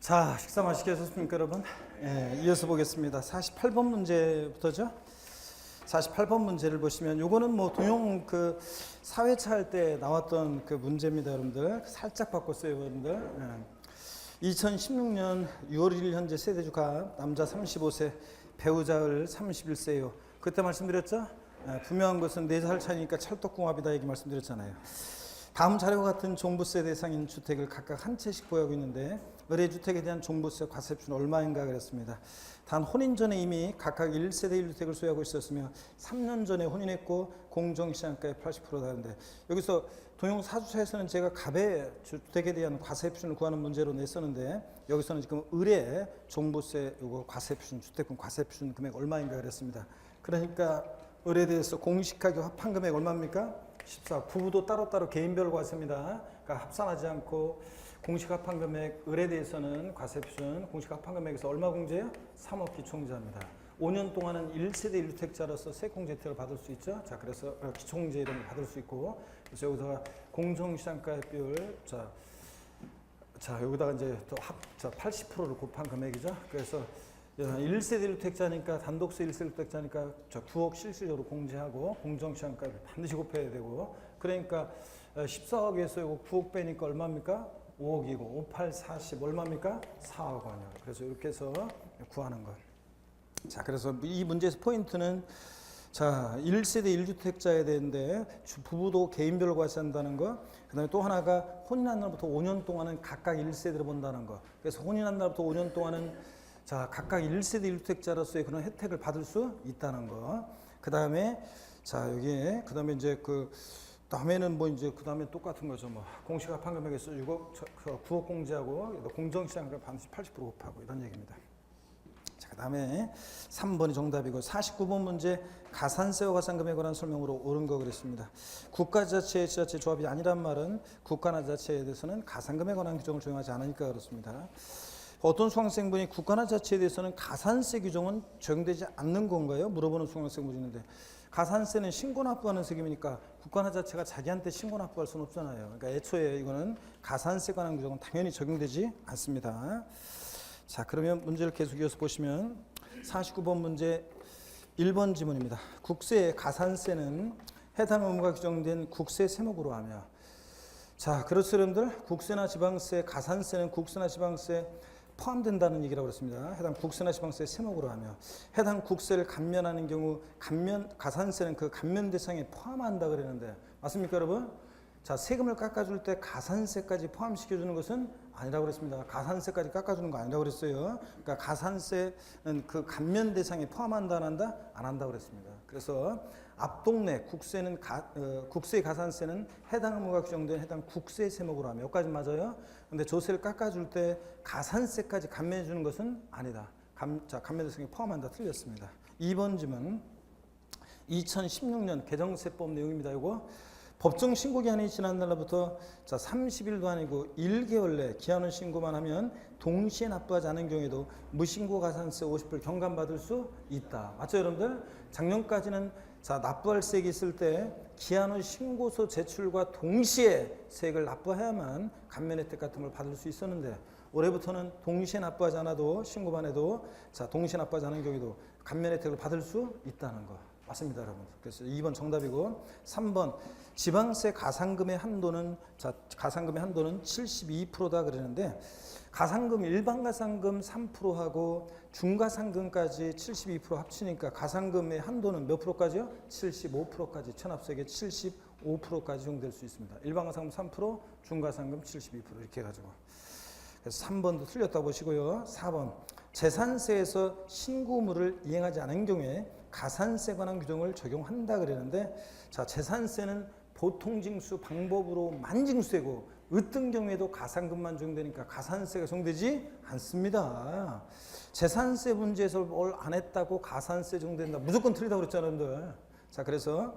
자, 식사 맛있게 하셨습니까, 여러분? 이어서 보겠습니다. 48번 문제부터죠. 48번 문제를 보시면 요거는 뭐 동용 그 사회차 할 때 나왔던 그 문제입니다, 여러분들. 살짝 바꿨어요, 여러분들. 2016년 6월 1일 현재 세대주가 남자 35세, 배우자를 31세요. 그때 말씀드렸죠? 분명한 것은 4살 차이니까 찰떡궁합이다 얘기 말씀드렸잖아요. 다음 자료와 같은 종부세 대상인 주택을 각각 한 채씩 보유하고 있는데 의뢰주택에 대한 종부세 과세표는 얼마인가 그랬습니다. 단 혼인 전에 이미 각각 1세대 1주택을 소유하고 있었으며 3년 전에 혼인했고 공정시장가의 80%다는데 여기서 동용 사주차에서는 제가 갑의 주택에 대한 과세표준을 구하는 문제로 냈었는데 여기서는 지금 의뢰 종부세 요거 과세표준 주택금 과세표준 금액 얼마인가 그랬습니다. 그러니까 의뢰에 대해서 공시하게 합한 금액 얼마입니까? 14. 부부도 따로따로 개인별 과세입니다. 그러니까 합산하지 않고 공시 합한 금액 의뢰에 대해서는 과세표준 공시 합한 금액에서 얼마 공제요? 3억 기초공제합니다. 5년 동안은 1세대 1주택자로서 세공제 혜택을 받을 수 있죠. 자, 그래서 기초공제 이런 걸 받을 수 있고 그래서 여기다가 공정시장가의 비율 자 여기다가 이제 또 80%를 곱한 금액이죠. 그래서 1세대 1주택자니까 단독세 1세대 1주택자니까 9억 실질적으로 공제하고 공정시장가를 반드시 곱해야 되고 그러니까 14억에서 이거 9억 빼니까 얼마입니까? 5억이고 5, 8, 40 얼마입니까? 4억 원이요. 그래서 이렇게 해서 구하는 것. 자, 그래서 이 문제에서 포인트는 자 1세대 1주택자에 되는데 부부도 개인별로 과세한다는 거. 그 다음에 또 하나가 혼인한 날부터 5년 동안은 각각 1세대를 본다는 거. 그래서 혼인한 날부터 5년 동안은 자 각각 1세대 1주택자로서의 그런 혜택을 받을 수 있다는 거. 그 다음에 자 여기에 그 다음에 이제 그 다음에는 뭐 이제 그 다음에 똑같은 거죠. 뭐 공시가 합한 금액에서 9억 공제하고 공정시장가 반드시 80% 곱하고 이런 얘기입니다. 자, 그 다음에 3번이 정답이고 49번 문제 가산세와 가산금에 관한 설명으로 옳은 거 그랬습니다. 국가자치의 지자체 조합이 아니란 말은 국가나 자치에 대해서는 가산금에 관한 규정을 적용하지 않으니까 그렇습니다. 어떤 수강생분이 국가나 자치에 대해서는 가산세 규정은 적용되지 않는 건가요? 물어보는 수강생분이 있는데 가산세는 신고 납부하는 세금이니까 국가나 자체가 자기한테 신고 납부할 수는 없잖아요. 그러니까 애초에 이거는 가산세 관한 규정은 당연히 적용되지 않습니다. 자, 그러면 문제를 계속 이어서 보시면 49번 문제 1번 지문입니다. 국세의 가산세는 해당 의무가 규정된 국세 세목으로 하며 자, 그렇죠 여러분들? 국세나 지방세, 가산세는 국세나 지방세 포함된다는 얘기라고 그랬습니다. 해당 국세나 지방세 세목으로 하며 해당 국세를 감면하는 경우 가산세는 그 감면 대상에 포함한다 그랬는데 맞습니까 여러분? 자, 세금을 깎아줄 때 가산세까지 포함시켜주는 것은 아니라고 그랬습니다. 가산세까지 깎아주는 거 아니라고 그랬어요. 그러니까 가산세는 그 감면 대상에 포함한다 안 한다? 안 한다고 그랬습니다. 그래서 앞동네 국세는 국세 가산세는 해당 의무가 규정된 해당 국세 세목으로 하며 여기까지 맞아요. 근데 조세를 깎아줄 때 가산세까지 감면해 주는 것은 아니다. 감면 대상에 포함한다 틀렸습니다. 2번 질문 2016년 개정세법 내용입니다. 이거 법정 신고 기한이 지난 날로부터 30일도 아니고 1개월 내 기한을 신고만 하면 동시에 납부하지 않은 경우에도 무신고 가산세 50불 경감받을 수 있다. 맞죠 여러분들? 작년까지는 납부할 세액이 있을 때 기한 후 신고서 제출과 동시에 세액을 납부해야만 감면 혜택 같은 걸 받을 수 있었는데 올해부터는 동시에 납부하지 않아도 신고만 해도 동시에 납부하지 않은 경우에도 감면 혜택을 받을 수 있다는 거. 맞습니다, 여러분. 그래서 2번 정답이고 3번 지방세 가산금의 한도는 가산금의 한도는 72%다 그러는데 가산금 일반 가산금 3%하고 중가산금까지 72% 합치니까 가산금의 한도는 몇 프로까지요? 75%까지 체납세액의 75%까지 적용될 수 있습니다. 일반 가산금 3%, 중가산금 72% 이렇게 해가지고 그래서 3번도 틀렸다고 보시고요. 4번 재산세에서 신고 의무를 이행하지 않은 경우에 가산세 관한 규정을 적용한다 그랬는데 자 재산세는 보통징수 방법으로만 징수되고 어떤 경우에도 가산금만 적용되니까 가산세가 적용되지 않습니다. 재산세 문제에서 뭘 안 했다고 가산세 적용된다 무조건 틀리다고 그랬잖아요 여러분들. 자 그래서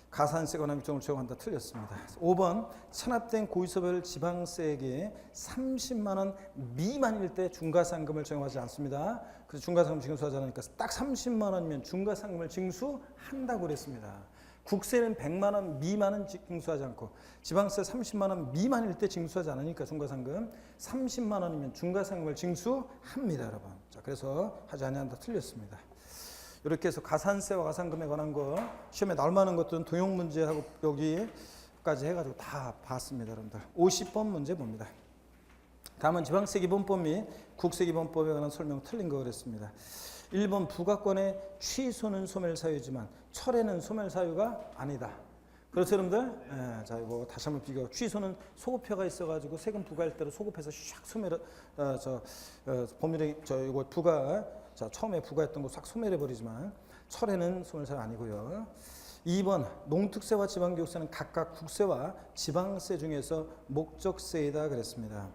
가산세 관한 규정을 적용한다 틀렸습니다. 5번 체납된 고의소별 지방세액이 30만 원 미만일 때 중과상금을 적용하지 않습니다. 그래서 중과상금 징수하지 않으니까 딱 30만 원이면 중과상금을 징수한다고 그랬습니다. 국세는 100만 원 미만은 징수하지 않고 지방세 30만 원 미만일 때 징수하지 않으니까 중과상금 30만 원이면 중과상금을 징수합니다, 여러분. 자, 그래서 하지 아니한다 틀렸습니다. 이렇게 해서 가산세와 가산금에 관한 거 시험에 나올 만한 것들은 통용 문제하고 여기까지 해가지고 다 봤습니다, 여러분들. 50번 문제 봅니다. 다음은 지방세 기본법 및 국세 기본법에 관한 설명 틀린 거 그랬습니다. 1번 부가권의 취소는 소멸사유지만 철회는 소멸사유가 아니다. 그렇죠, 여러분들? 예, 자, 이거 다시 한번 비교. 취소는 소급표가 있어가지고 세금 부과할 때로 소급해서 샥 소멸, 법률에 이거 부가, 자, 처음에 부과했던 거 싹 소멸해 버리지만 철회는 소멸사유 아니고요. 2번 농특세와 지방교육세는 각각 국세와 지방세 중에서 목적세이다 그랬습니다.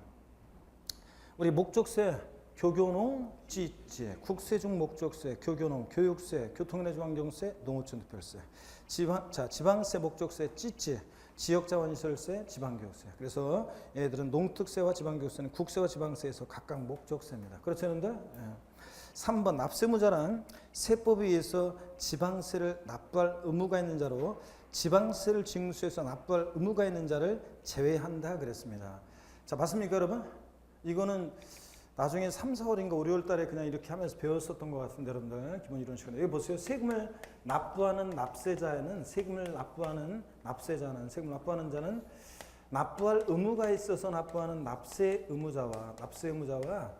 우리 목적세 교교농, 찌찌, 국세 중 목적세, 교교농, 교육세, 교통내주환경세, 농어촌특별세, 지방세 목적세, 찌찌, 지역자원시설세, 지방교육세. 그래서 얘들은 농특세와 지방교육세는 국세와 지방세에서 각각 목적세입니다. 그렇죠, 여러분들? 예. 3번 납세무자란 세법에 의해서 지방세를 납부할 의무가 있는 자로 지방세를 징수해서 납부할 의무가 있는 자를 제외한다 그랬습니다. 자, 맞습니까, 여러분? 이거는 나중에 3, 4월인가 5, 6월 달에 그냥 이렇게 하면서 배웠었던 것 같은데, 여러분들. 기본 이런 식으로. 여기 보세요. 세금을 납부하는 납세자는 세금을 납부하는 자는 납부할 의무가 있어서 납부하는 납세 의무자와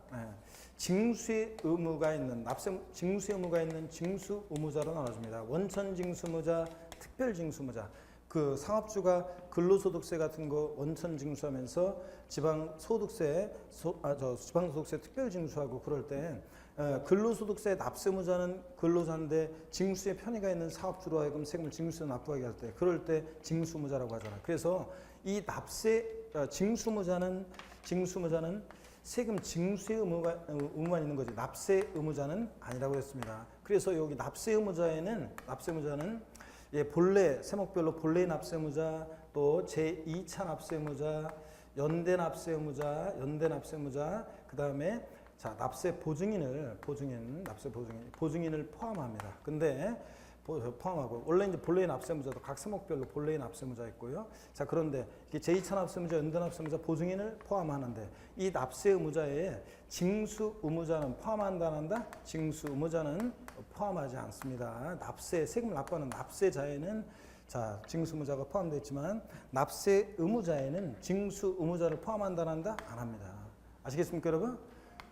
징수의 의무가 있는 징수의 의무가 있는 징수 의무자로 나눠집니다. 원천 징수무자, 특별 징수무자. 그 상업주가 근로소득세 같은 거 원천 징수하면서 지방소득세 특별 징수하고 그럴 때 근로소득세 납세무자는 근로자인데 징수에 편의가 있는 사업주로 하여금 세금을 징수에 납부하게 할 때 그럴 때 징수무자라고 하잖아요. 그래서 이 징수무자는 세금 징수의 의무만 있는 거지 납세 의무자는 아니라고 했습니다. 그래서 여기 납세 의무자는 본래 세목별로 본래 납세무자 또 제2차 납세무자 연대 납세무자 그다음에 자 납세 보증인을 포함합니다. 근데 포함하고 원래 이제 본래의 납세무자도 각 세목별로 본래의 납세무자 있고요. 자 그런데 제2차 납세무자, 연대 납세무자, 보증인을 포함하는데 이 납세 의무자에 징수 의무자는 포함한다 안 한다? 징수 의무자는 포함하지 않습니다. 세금을 납부하는 납세자에는 자 징수 의무자가 포함되어 있지만 납세 의무자에는 징수 의무자를 포함한다 안 한다? 안 합니다. 아시겠습니까, 여러분?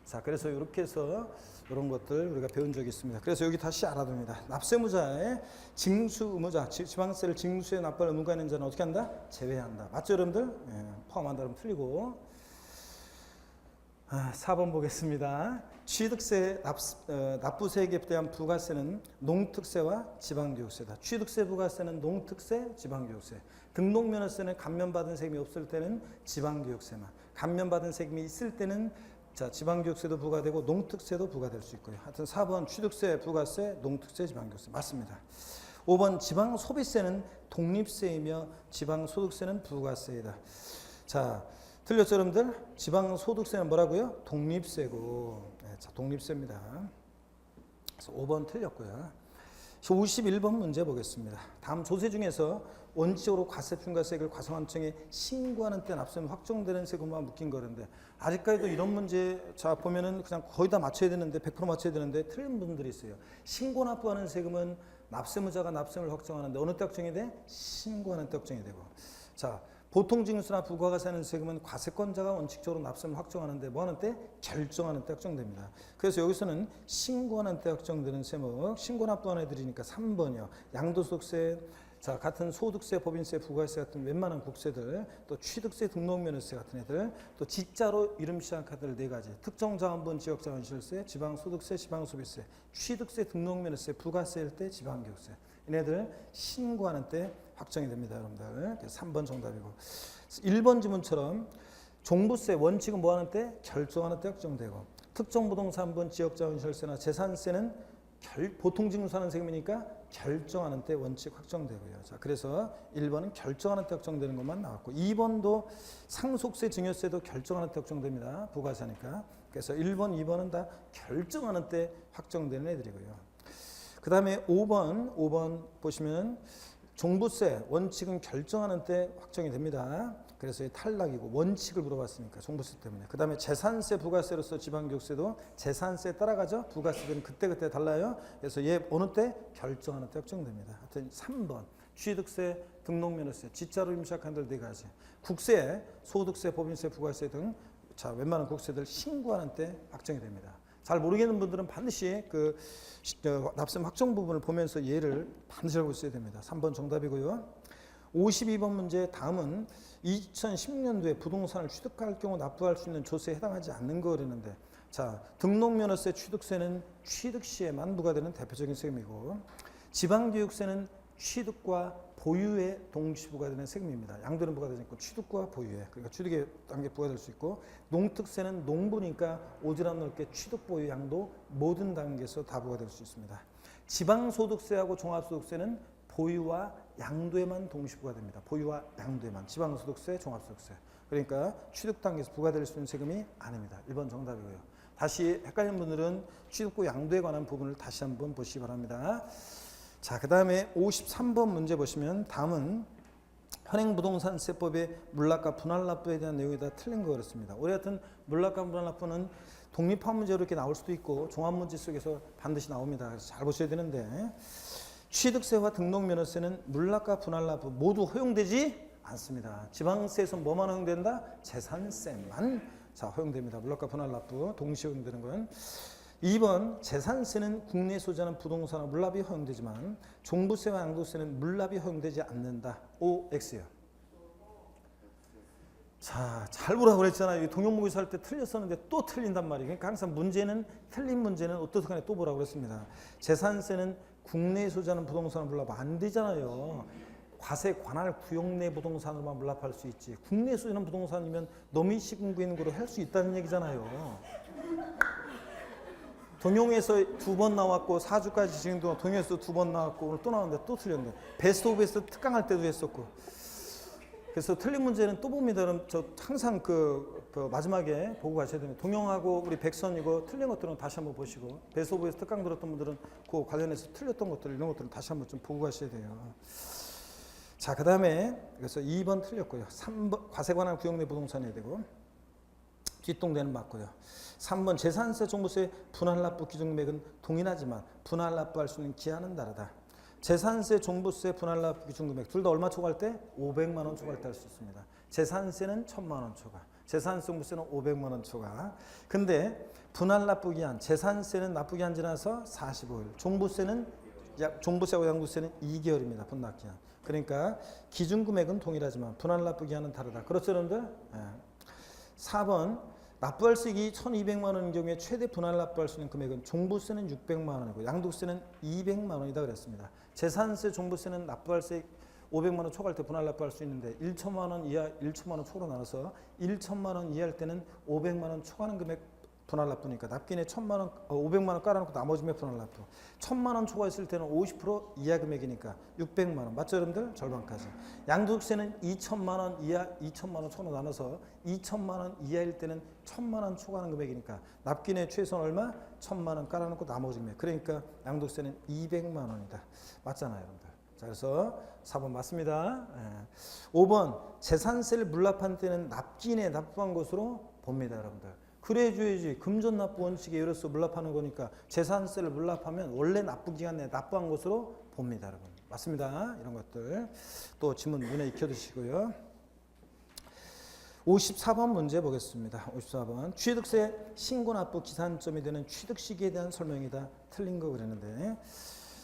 자, 그래서 이렇게 해서 이런 것들 우리가 배운 적이 있습니다. 그래서 여기 다시 알아둡니다. 납세무자의 징수 의무자, 지방세를 징수에 납부할 의무가 있는 자는 어떻게 한다? 제외한다. 맞죠, 여러분들? 예, 포함한다 그러면 틀리고. 4번 보겠습니다. 취득세 납부세에 대한 부가세는 농특세와 지방교육세다. 취득세 부가세는 농특세, 지방교육세. 등록면허세는 감면받은 세금이 없을 때는 지방교육세만. 감면받은 세금이 있을 때는 자, 지방교육세도 부과되고 농특세도 부과될 수 있고요. 하여튼 4번 취득세, 부가세, 농특세, 지방교육세 맞습니다. 5번 지방소비세는 독립세이며 지방소득세는 부가세이다. 자, 틀렸죠, 여러분들? 지방소득세는 뭐라고요? 독립세고, 네, 자, 독립세입니다. 그래서 5번 틀렸고요. 51번 문제 보겠습니다. 다음 조세 중에서 원칙적으로 과세, 중과세액을 과세관청에 신고하는 때 납세는 확정되는 세금만 묶인 거는데 아직까지도 이런 문제 자 보면은 그냥 거의 다 맞춰야 되는데 100% 맞춰야 되는데 틀린 분들이 있어요. 신고 납부하는 세금은 납세무자가 납세를 확정하는데 어느 때 확정이 돼? 신고하는 때 확정이 되고 자 보통징수나 부가가세하는 세금은 과세권자가 원칙적으로 납세를 확정하는데 뭐 하는 때? 결정하는 때 확정됩니다. 그래서 여기서는 신고하는 때 확정되는 세목, 신고 납부하는 애들이니까 3번이요. 양도소득세, 자 같은 소득세, 법인세, 부가세 같은 웬만한 국세들, 또 취득세, 등록면허세 같은 애들, 또 지자로 이름 시작한 카드를 4가지, 특정자원분, 지역자원시설세, 지방소득세, 지방소비세, 취득세, 등록면허세, 부가세일 때 지방교육세. 얘네들 신고하는 때 확정이 됩니다, 여러분들. 3번 정답이고. 1번 지문처럼 종부세 원칙은 뭐 하는 때? 결정하는 때 확정되고 특정부동산분, 지역자원시설세나 재산세는 보통징수하는 세금이니까 결정하는 때 원칙 확정되고요. 자, 그래서 1번은 결정하는 때 확정되는 것만 나왔고 2번도 상속세, 증여세도 결정하는 때 확정됩니다. 부가세니까. 그래서 1번, 2번은 다 결정하는 때 확정되는 애들이고요. 그 다음에 5번 보시면 종부세 원칙은 결정하는 때 확정이 됩니다. 그래서 탈락이고 원칙을 물어봤으니까 종부세 때문에. 그 다음에 재산세, 부가세로서 지방교육세도 재산세에 따라가죠. 부가세는 그때그때 달라요. 그래서 얘 어느 때? 결정하는 때 확정됩니다. 하여튼 3번 취득세, 등록면허세, 지자로 임시작한 들 4가지. 국세, 소득세, 법인세, 부가세 등 자 웬만한 국세들 신고하는 때 확정이 됩니다. 잘 모르겠는 분들은 반드시 그 납세 확정 부분을 보면서 얘를 반드시 알고 있어야 됩니다. 3번 정답이고요. 52번 문제 다음은 2010년도에 부동산을 취득할 경우 납부할 수 있는 조세에 해당하지 않는 거 그러는데 자 등록면허세, 취득세는 취득 시에만 부과되는 대표적인 세금이고 지방교육세는 취득과 보유에 동시 부과되는 세금입니다. 양도는 부과되지 않고 취득과 보유에 그러니까 취득에 단계 부과될 수 있고 농특세는 농부니까 오지랖 넓게 취득, 보유, 양도 모든 단계에서 다 부과될 수 있습니다. 지방소득세하고 종합소득세는 보유와 양도에만 동시 부과됩니다. 보유와 양도에만 지방소득세, 종합소득세 그러니까 취득 단계에서 부과될 수 있는 세금이 아닙니다. 1번 정답이고요. 다시 헷갈리는 분들은 취득과 양도에 관한 부분을 다시 한번 보시기 바랍니다. 자, 그 다음에 53번 문제 보시면 다음은 현행부동산세법의 물납과 분할납부에 대한 내용이 다 틀린 거 그렇습니다. 우리 같은 물납과 분할납부는 독립한 문제로 이렇게 나올 수도 있고 종합문제 속에서 반드시 나옵니다. 그래서 잘 보셔야 되는데 취득세와 등록면허세는 물납과 분할납부 모두 허용되지 않습니다. 지방세에서 뭐만 허용된다? 재산세만 자 허용됩니다. 물납과 분할납부 동시에 허용되는 건 2번 재산세는 국내 소유하는 부동산과 물납이 허용되지만 종부세와 양도세는 물납이 허용되지 않는다. OX요. 자, 잘 보라고 그랬잖아요. 동영모의사 할 때 틀렸었는데 또 틀린단 말이에요. 그러니까 항상 문제는 틀린 문제는 어떻게 간에 또 보라고 그랬습니다. 재산세는 국내 소유하는 부동산과 물납 안 되잖아요. 과세 관할 구역 내 부동산으로만 물납할 수 있지. 국내 소유하는 부동산이면 넘이시군구인구로 할 수 있다는 얘기잖아요. 동용에서 2번 나왔고 4주까지 진행도 동용에서 2번 나왔고 오늘 또 나왔는데 또 틀렸네. 베스트 오브 베스트 특강할 때도 했었고. 그래서 틀린 문제는 또 봅니다. 그럼 저 항상 그 마지막에 보고 가셔야 됩니다. 동용하고 우리 백선 이거 틀린 것들은 다시 한번 보시고 베스트 오브 베스트 특강 들었던 분들은 그 관련해서 틀렸던 것들 이런 것들은 다시 한번 좀 보고 가셔야 돼요. 자, 그 다음에 그래서 2번 틀렸고요. 3번 과세 관할 구역 내 부동산이 되고 뒷동대는 맞고요. 3번 재산세, 종부세 분할납부 기준금액은 동일하지만 분할납부할 수 있는 기한은 다르다. 재산세, 종부세, 분할납부 기준금액 둘 다 얼마 초과할 때? 500만 원 초과할 때 할 수 있습니다. 재산세는 1000만 원 초과, 재산세, 종부세는 500만 원 초과. 근데 분할납부 기한, 재산세는 납부 기한 지나서 45일, 종부세와 양도세는 2개월입니다. 분납 기한. 그러니까 기준금액은 동일하지만 분할납부 기한은 다르다. 그렇죠, 여러분들? 네. 4번 납부할 수 있기 1200만 원인 경우에 최대 분할 납부할 수 있는 금액은 종부세는 600만 원이고 양도세는 200만 원이다 그랬습니다. 재산세, 종부세는 납부할 수 500만 원 초과할 때 분할 납부할 수 있는데 1천만 원 이하 1천만 원 초로 나눠서 1천만 원 이하일 때는 500만 원 초과하는 금액 분할 납부니까 납기에 500만 원 깔아놓고 나머지 금액 분할 납부. 1000만 원 초과했을 때는 50% 이하 금액이니까 600만 원. 맞죠, 여러분들? 절반까지. 양도세는 2천만 원 이하 2천만 원 초로 나눠서 2천만 원 이하일 때는 1000만 원 초과하는 금액이니까 납기에 최소한 얼마? 1000만 원 깔아놓고 나머지 금액. 그러니까 양도세는 200만 원이다. 맞잖아요, 여러분들. 자, 그래서 4번 맞습니다. 5번 재산세를 물납한 때는 납기인에 납부한 것으로 봅니다, 여러분들. 그래 줘야지. 금전 납부 원칙에 의해서 물납하는 거니까 재산세를 물납하면 원래 납부 기간 내에 납부한 것으로 봅니다, 여러분. 맞습니다. 이런 것들 또 지문 눈에 익혀두시고요. 54번 문제 보겠습니다. 54번 취득세 신고 납부 기산점이 되는 취득 시기에 대한 설명이다. 틀린 거 그랬는데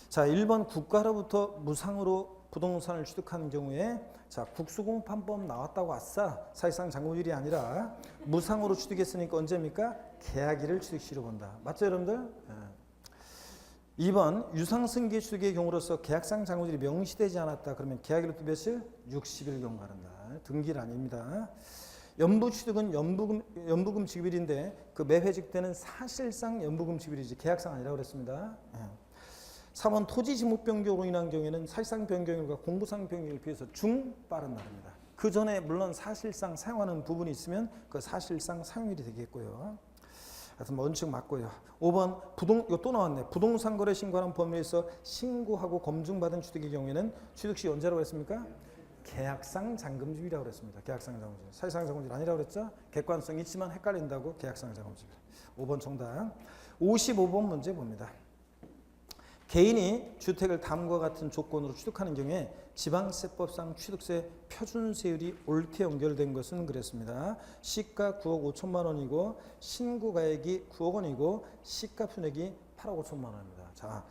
자 1번 국가로부터 무상으로 부동산을 취득한 경우에 자 국수공판법 나왔다고 아싸 사실상 잔고질이 아니라 무상으로 취득했으니까 언제입니까? 계약일을 취득시로 본다. 맞죠 여러분들? 2번 유상승계 취득의 경우로서 계약상 잔고질이 명시되지 않았다. 그러면 계약일로부터 며칠? 60일 경과한다. 등기일 아닙니다. 연부 취득은 연부금 지급일인데 그 매회직 때는 사실상 연부금 지급일이지 계약상 아니라고 그랬습니다. 3번 토지 지목 변경으로 인한 경우에는 사실상 변경일과 공부상 변경일에 비해서 빠른 날입니다. 그 전에 물론 사실상 사용하는 부분이 있으면 그 사실상 사용일이 되겠고요. 하여튼 원칙 맞고요. 5번 이거 또 나왔네. 부동산 거래 신고하는 범위에서 신고하고 검증받은 취득의 경우에는 취득 시 언제라고 했습니까? 계약상 잔금집이라고 그랬습니다. 계약상 잔금집. 사실상 잔금집 아니라고 그랬죠? 객관성 있지만 헷갈린다고 계약상 잔금집. 5번 정답. 55번 문제 봅니다. 개인이 주택을 다음과 같은 조건으로 취득하는 경우에 지방세법상 취득세 표준세율이 옳게 연결된 것은 그랬습니다. 시가 9억 5천만 원이고 신고가액이 9억 원이고 시가 표준액이 8억 5천만 원입니다. 자,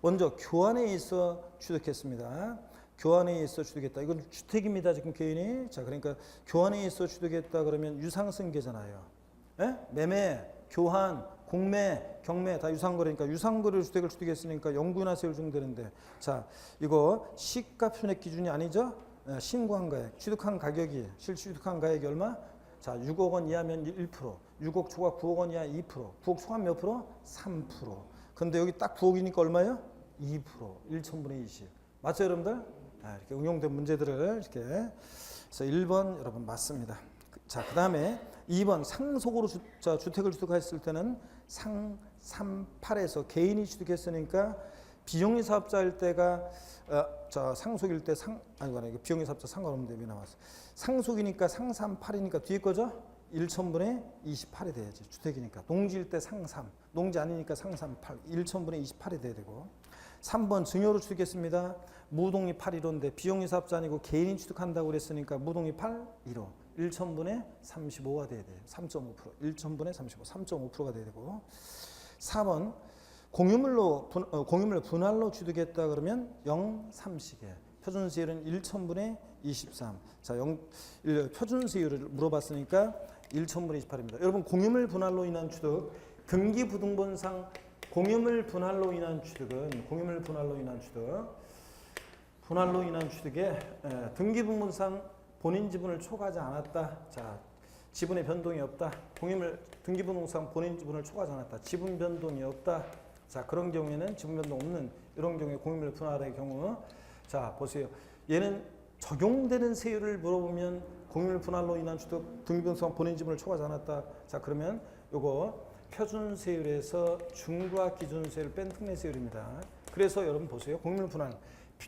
먼저 교환에 있어 취득했습니다. 교환에 있어 취득했다. 이건 주택입니다. 지금 개인이. 자, 그러니까 교환에 있어 취득했다 그러면 유상승계잖아요. 예? 매매, 교환, 공매, 경매 다 유상거래니까 유상거래로 주택을 취득했으니까 영구인하세율 적용되는데, 자, 이거 시가 표준액 기준이 아니죠? 예, 신고한 가액, 취득한 가격이 실제 취득한 가액이 얼마? 자, 6억 원 이하면 1%, 6억 초과 9억 원 이하 2%, 9억 초과면 몇 프로? 3%. 근데 여기 딱 9억이니까 얼마예요? 2%, 1천분의 20. 맞죠, 여러분들? 이렇게 응용된 문제들을 이렇게. 그래서 1번 여러분 맞습니다. 자, 그 다음에 2번 상속으로 주택을 취득했을 때는 상 3~8에서 개인이 취득했으니까 비영리 사업자일 때가 상속일 때 아니고 비영리 사업자 상관없는데 왜 나왔어? 상속이니까 상 3~8이니까 뒤에 거죠? 1천분의 28이 돼야지. 주택이니까. 농지일 때 상 3, 농지 아니니까 상 3, 8, 1천분의 28이 돼야 되고. 3번 증여로 취득했습니다. 무동이 8, 1호인데 비영리 사업자 아니고 개인이 취득한다고 그랬으니까 무동이 8, 1호. 1천분의 35가 돼야 돼요. 3.5%. 1천분의 35, 3.5%가 돼야 되고. 4번 공유물 분할로 취득했다 그러면 0~30에 표준세율은 1천분의 23. 자, 표준세율을 물어봤으니까 1천분의 28입니다. 여러분 공유물 분할로 인한 취득, 등기부등본상 공유물 분할로 인한 취득에 등기부등본상 본인 지분을 초과하지 않았다. 자, 지분의 변동이 없다. 등기부등본상 본인 지분을 초과하지 않았다. 지분 변동이 없다. 자, 그런 경우에는 지분 변동 없는 이런 경우에 공유물 분할의 경우, 자 보세요. 얘는 적용되는 세율을 물어보면 공유물 분할로 인한 취득, 등기부등본상 본인 지분을 초과하지 않았다. 자, 그러면 요거 표준세율에서 중과 기준세율을 뺀 특례세율입니다. 그래서 여러분 보세요. 공유물 분할.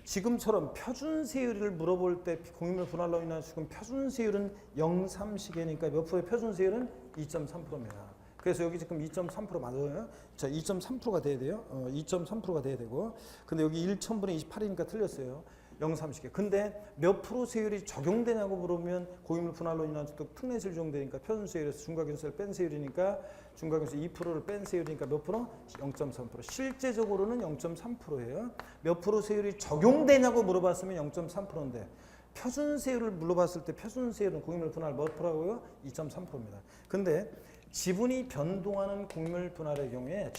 지금처럼 표준세율을 물어볼 때 공유물 분할로 인한 지금 표준세율은 0~30이니까 몇 프로의 표준세율은 2.3%입니다. 그래서 여기 지금 2.3% 맞아요. 자, 2.3%가 돼야 돼요. 2.3%가 돼야 되고. 근데 여기 1천분의 28이니까 틀렸어요. 0~30개. 근데 몇 프로 세율이 적용되냐고 물으면 공유물 분할로 인한 특례세율 적용되니까 표준세율에서 중과기준세율을 뺀 세율이니까 중과기준세 2%를 뺀 세율이니까 몇 프로? 0.3%. 실제적으로는 0.3%예요. 몇 프로 세율이 적용되냐고 물어봤으면 0.3%인데 표준세율을 물어봤을 때 표준세율은 공유물 분할 몇 프로라고요? 2.3%입니다. 근데 지분이 변동하는 공유물 분할의 경우에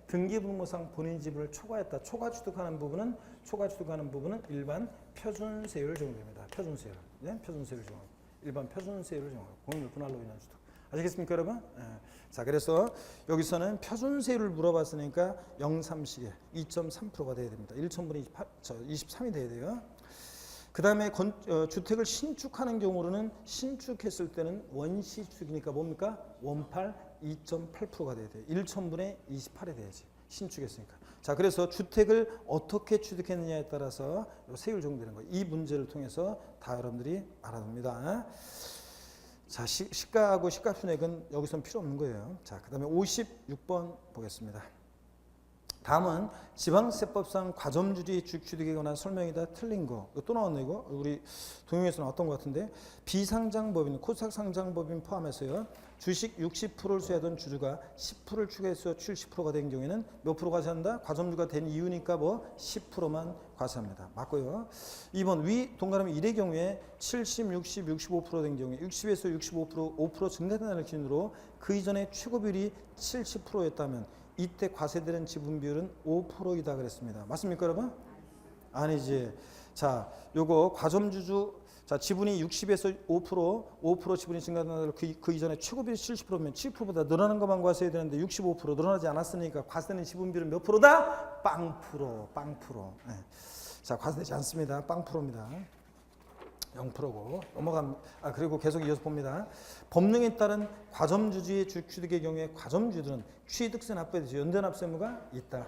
등기부등본상 본인 지분을 초과했다. 초과 취득하는 부분은 일반 표준세율을 적용됩니다. 표준세율. 네? 표준세율을 적용. 일반 표준세율을 적용하고 공유물 분할로 인한 취득. 아시겠습니까, 여러분? 네. 자, 그래서 여기서는 표준세율을 물어봤으니까 0~30에 2.3%가 돼야 됩니다. 1천분의 23이 돼야 돼요. 그 다음에 주택을 신축하는 경우로는 신축했을 때는 원시축이니까 뭡니까? 원팔 2.8%가 돼야 돼요. 1천분의 28이 돼야지. 신축했으니까. 자, 그래서 주택을 어떻게 취득했느냐에 따라서 세율 적용되는 거예요. 이 문제를 통해서 다 여러분들이 알아둡니다. 자, 시가하고 시가표준액은 여기서는 필요 없는 거예요. 자, 그 다음에 56번 보겠습니다. 다음은 지방세법상 과점주의 주식취득에 관한 설명이다. 틀린 거. 이거 또 나왔네, 이거. 우리 동영에서 나왔던 것 같은데. 비상장법인, 코스닥 상장법인 포함해서요. 주식 60%를 수여하던 주주가 10%를 추가해서 70%가 된 경우에는 몇 프로 과세한다? 과점주가 된 이유니까 10%만 과세합니다. 맞고요. 2번 위 동그라미 1의 경우에 70, 60, 65%된 경우에 60에서 65%, 5% 증가된다는 기준으로 그 이전에 최고 비율이 70%였다면 이때 과세되는 지분 비율은 5%이다 그랬습니다. 맞습니까, 여러분? 아니지. 자, 요거 과점주주, 자, 지분이 60에서 5% 지분이 증가한다는 그 이전에 최고 비율이 70%면 70%보다 늘어나는 것만 과세해야 되는데 65% 늘어나지 않았으니까 과세되는 지분 비율은 몇 프로다? 빵 프로. 네. 자, 과세되지 않습니다. 빵 프로입니다. 0%고 그리고 계속 이어서 봅니다. 법령에 따른 과점주주의 주취득의 경우에 과점주들은 취득세 납부에 대해서 연대납세 의무가 있다.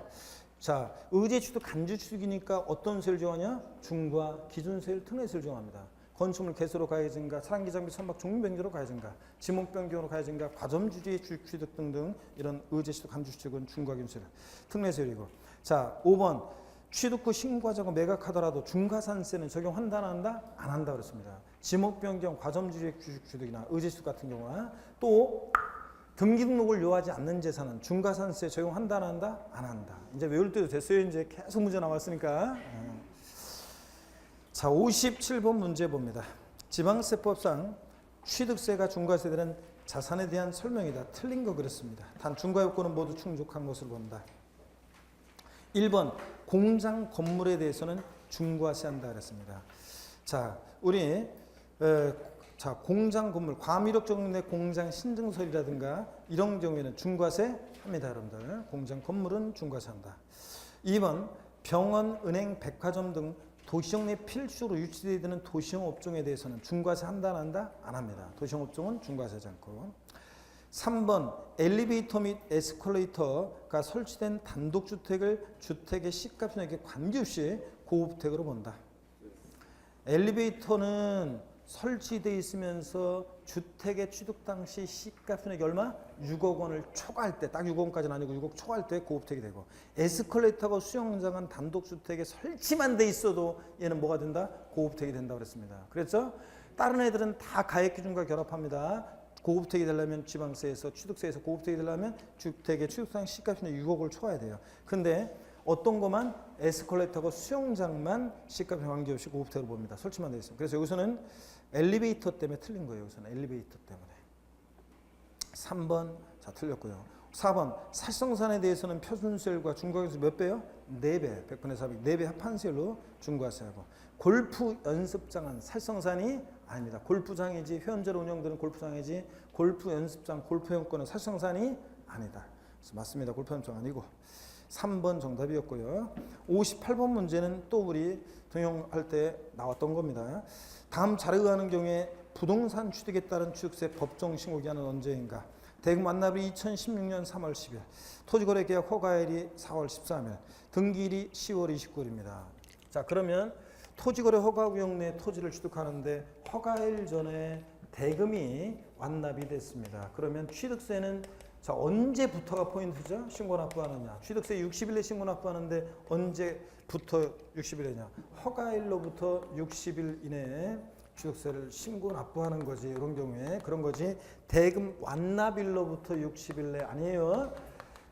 자, 의제취득 간주취득이니까 어떤 세를 정하냐? 중과 기준세율 특례세를 정합니다. 건축물 개소로 가해진가, 사랑기 장비 선박 종류변경으로 가해진가, 지목 변경으로 가해진가, 과점주주의 주취득 등등 이런 의제취득 간주취득은 중과 기준세율 특례세율이고. 자, 5번 취득 후 신고하자고 매각하더라도 중과산세는 적용한다 안 한다? 안 한다 그랬습니다. 지목 변경, 과점주주의 주취득이나 의제취득 같은 경우나 또 등기 등록을 요하지 않는 재산은 중과산세 적용한다 안 한다? 안 한다. 이제 외울 때도 됐어요. 이제 계속 문제 나왔으니까. 자, 57번 문제 봅니다. 지방세법상 취득세가 중과세되는 자산에 대한 설명이다. 틀린 거 그랬습니다. 단 중과 요건은 모두 충족한 것으로 본다. 1번 공장 건물에 대해서는 중과세한다 그랬습니다. 자, 우리 공장 건물 과밀역 적용된 공장 신증설이라든가 이런 경우에는 중과세 합니다, 여러분들. 공장 건물은 중과세한다. 2번 병원, 은행, 백화점 등 도시형 내 필수로 유치되어 있는 도시형 업종에 대해서는 중과세 한다 안 한다? 안 합니다. 도시형 업종은 중과세하지 않고. 3번 엘리베이터 및 에스컬레이터가 설치된 단독주택을 주택의 시가편에게 관계없이 고급택으로 본다. 엘리베이터는 설치되어 있으면서 주택의 취득 당시 시가편액이 얼마? 6억 원을 초과할 때, 딱 6억 원까지는 아니고 6억 초과할 때 고급택이 되고, 에스컬레이터가 수영장한 단독주택에 설치만 돼 있어도 얘는 뭐가 된다? 고급택이 된다고 그랬습니다. 그랬죠? 다른 애들은 다 가액기준과 결합합니다. 고급택이 되려면 지방세에서 취득세에서 고급택이 되려면 주택의 취득당 시가편액 6억을 초과해야 돼요. 근데 어떤 것만 에스컬레이터가 수영장만 시가편액 관계없이 고급택으로 봅니다. 설치만 되어 있습니다. 그래서 여기서는 엘리베이터 때문에 틀린 거예요. 여기서는 엘리베이터 때문에. 3번 자 틀렸고요. 4번 살성산에 대해서는 표준세율과 중과세율 몇 배요? 4배. 100분의 400. 4배 합한세율로 중과세하고. 골프 연습장은 살성산이 아닙니다. 골프장이지 회원제로 운영되는 골프장이지 골프 연습장, 골프 회원권은 살성산이 아니다. 그래서 맞습니다. 골프 연습장 아니고 3번 정답이었고요. 58번 문제는 또 우리 등용할 때 나왔던 겁니다. 다음 자료에 의하는 경우에 부동산 취득에 따른 취득세 법정 신고 기한은 언제인가? 대금 완납일이 2016년 3월 10일, 토지거래계약 허가일이 4월 13일, 등기일이 10월 29일입니다. 자, 그러면 토지거래 허가구역 내 토지를 취득하는데 허가일 전에 대금이 완납이 됐습니다. 그러면 취득세는 자 언제부터가 포인트죠? 신고 납부하느냐. 취득세 60일에 신고 납부하는데 언제부터 60일이냐. 허가일로부터 60일 이내에 취득세를 신고 납부하는 거지. 이런 경우에 그런 거지. 대금 완납일로부터 60일 내 아니에요.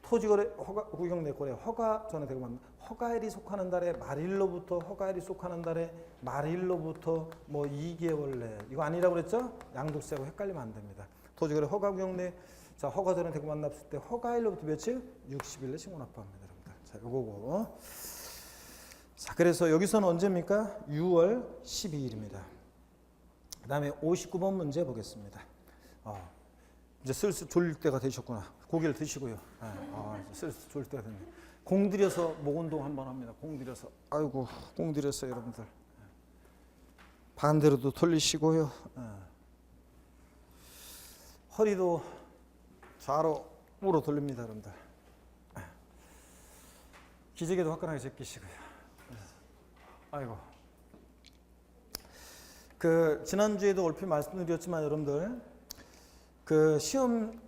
토지거래 허가구역 내 거래 허가 전에 대금 완납. 허가일이 속하는 달에 말일로부터 허가일이 속하는 달에 말일로부터 뭐 2개월 내 이거 아니라고 그랬죠? 양도세하고 헷갈리면 안 됩니다. 토지거래 허가구역 내 자 허가 전에 대금 완납했을 때 허가일로부터 며칠? 60일 내 신고 납부합니다, 여러분들. 자 요거고. 자 그래서 여기서는 언제입니까? 6월 12일입니다. 그다음에 59번 문제 보겠습니다. 이제 슬슬 졸릴 때가 되셨구나. 고기를 드시고요. 슬슬 졸릴 때가 됐네. 공들여서 목 운동 한번 합니다. 공들여서. 아이고, 공들여서 여러분들. 반대로도 돌리시고요. 허리도 좌로로 돌립니다, 여러분들. 기지개도 화끈하게 제끼시고요. 아이고. 지난주에도 얼핏 말씀드렸지만 여러분들, 시험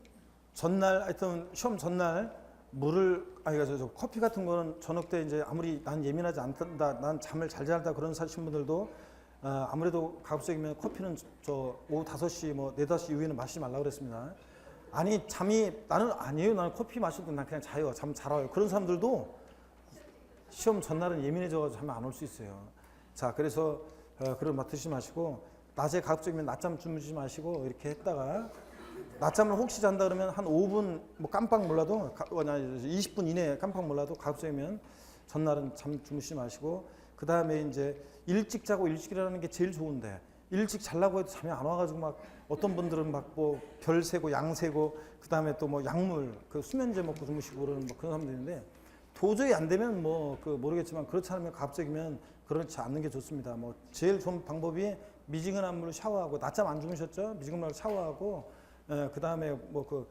전날, 하여튼 시험 전날 물을 커피 같은 거는 저녁 때 이제 아무리 난 예민하지 않다, 난 잠을 잘 자다 그런 사신 분들도 아무래도 가급적이면 커피는 오후 5시 뭐 4, 5시 이후에는 마시지 말라고 그랬습니다. 아니 나는 아니에요. 나는 커피 마시고 난 그냥 자요. 잠 잘 와요. 그런 사람들도 시험 전날은 예민해져가지고 잠이 안 올 수 있어요. 자 그래서 그걸 맡으시지 마시고 낮에 가급적이면 낮잠 주무시지 마시고 이렇게 했다가 낮잠을 혹시 잔다 그러면 한 5분 뭐 깜빡 몰라도 20분 이내에 깜빡 몰라도 가급적이면 전날은 잠 주무시지 마시고 그 다음에 이제 일찍 자고 일찍 일어나는 게 제일 좋은데 일찍 자려고 해도 잠이 안 와가지고 막 어떤 분들은 막 뭐 별 세고 양 세고 그 다음에 또 뭐 약물 수면제 먹고 주무시고 그러는 뭐 그런 사람들이 있는데 도저히 안 되면 모르겠지만 그렇지 않으면 가급적이면 그렇지 않는 게 좋습니다. 뭐 제일 좋은 방법이 미지근한 물로 샤워하고 낮잠 안 주무셨죠? 미지근한 물로 샤워하고 그 다음에 뭐 그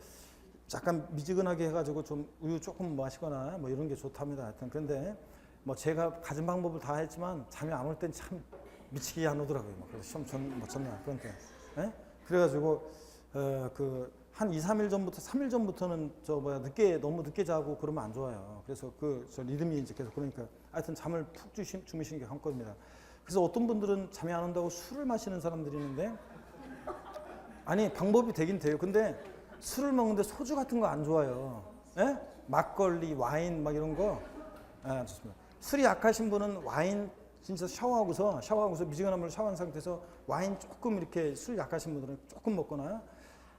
약간 미지근하게 해가지고 좀 우유 조금 마시거나 뭐 이런 게 좋답니다. 하여튼 그런데 뭐 제가 가진 방법을 다 했지만 잠이 안 올 땐 참 미치게 안 오더라고요. 그래서 시험 전날 그런 때. 예? 그래가지고 그 한 2, 3일 전부터 3일 전부터는 너무 늦게 자고 그러면 안 좋아요. 그래서 저 리듬이 이제 계속 그러니까 하여튼 잠을 푹 주무시는 게 관건입니다. 그래서 어떤 분들은 잠이 안 온다고 술을 마시는 사람들이 있는데 아니 방법이 되긴 돼요. 근데 술을 먹는데 소주 같은 거 안 좋아요. 예? 막걸리, 와인 막 이런 거. 아, 좋습니다. 술이 약하신 분은 와인 진짜 샤워하고서 미지근한 물로 샤워한 상태에서 와인 조금 이렇게 술 약하신 분들은 조금 먹거나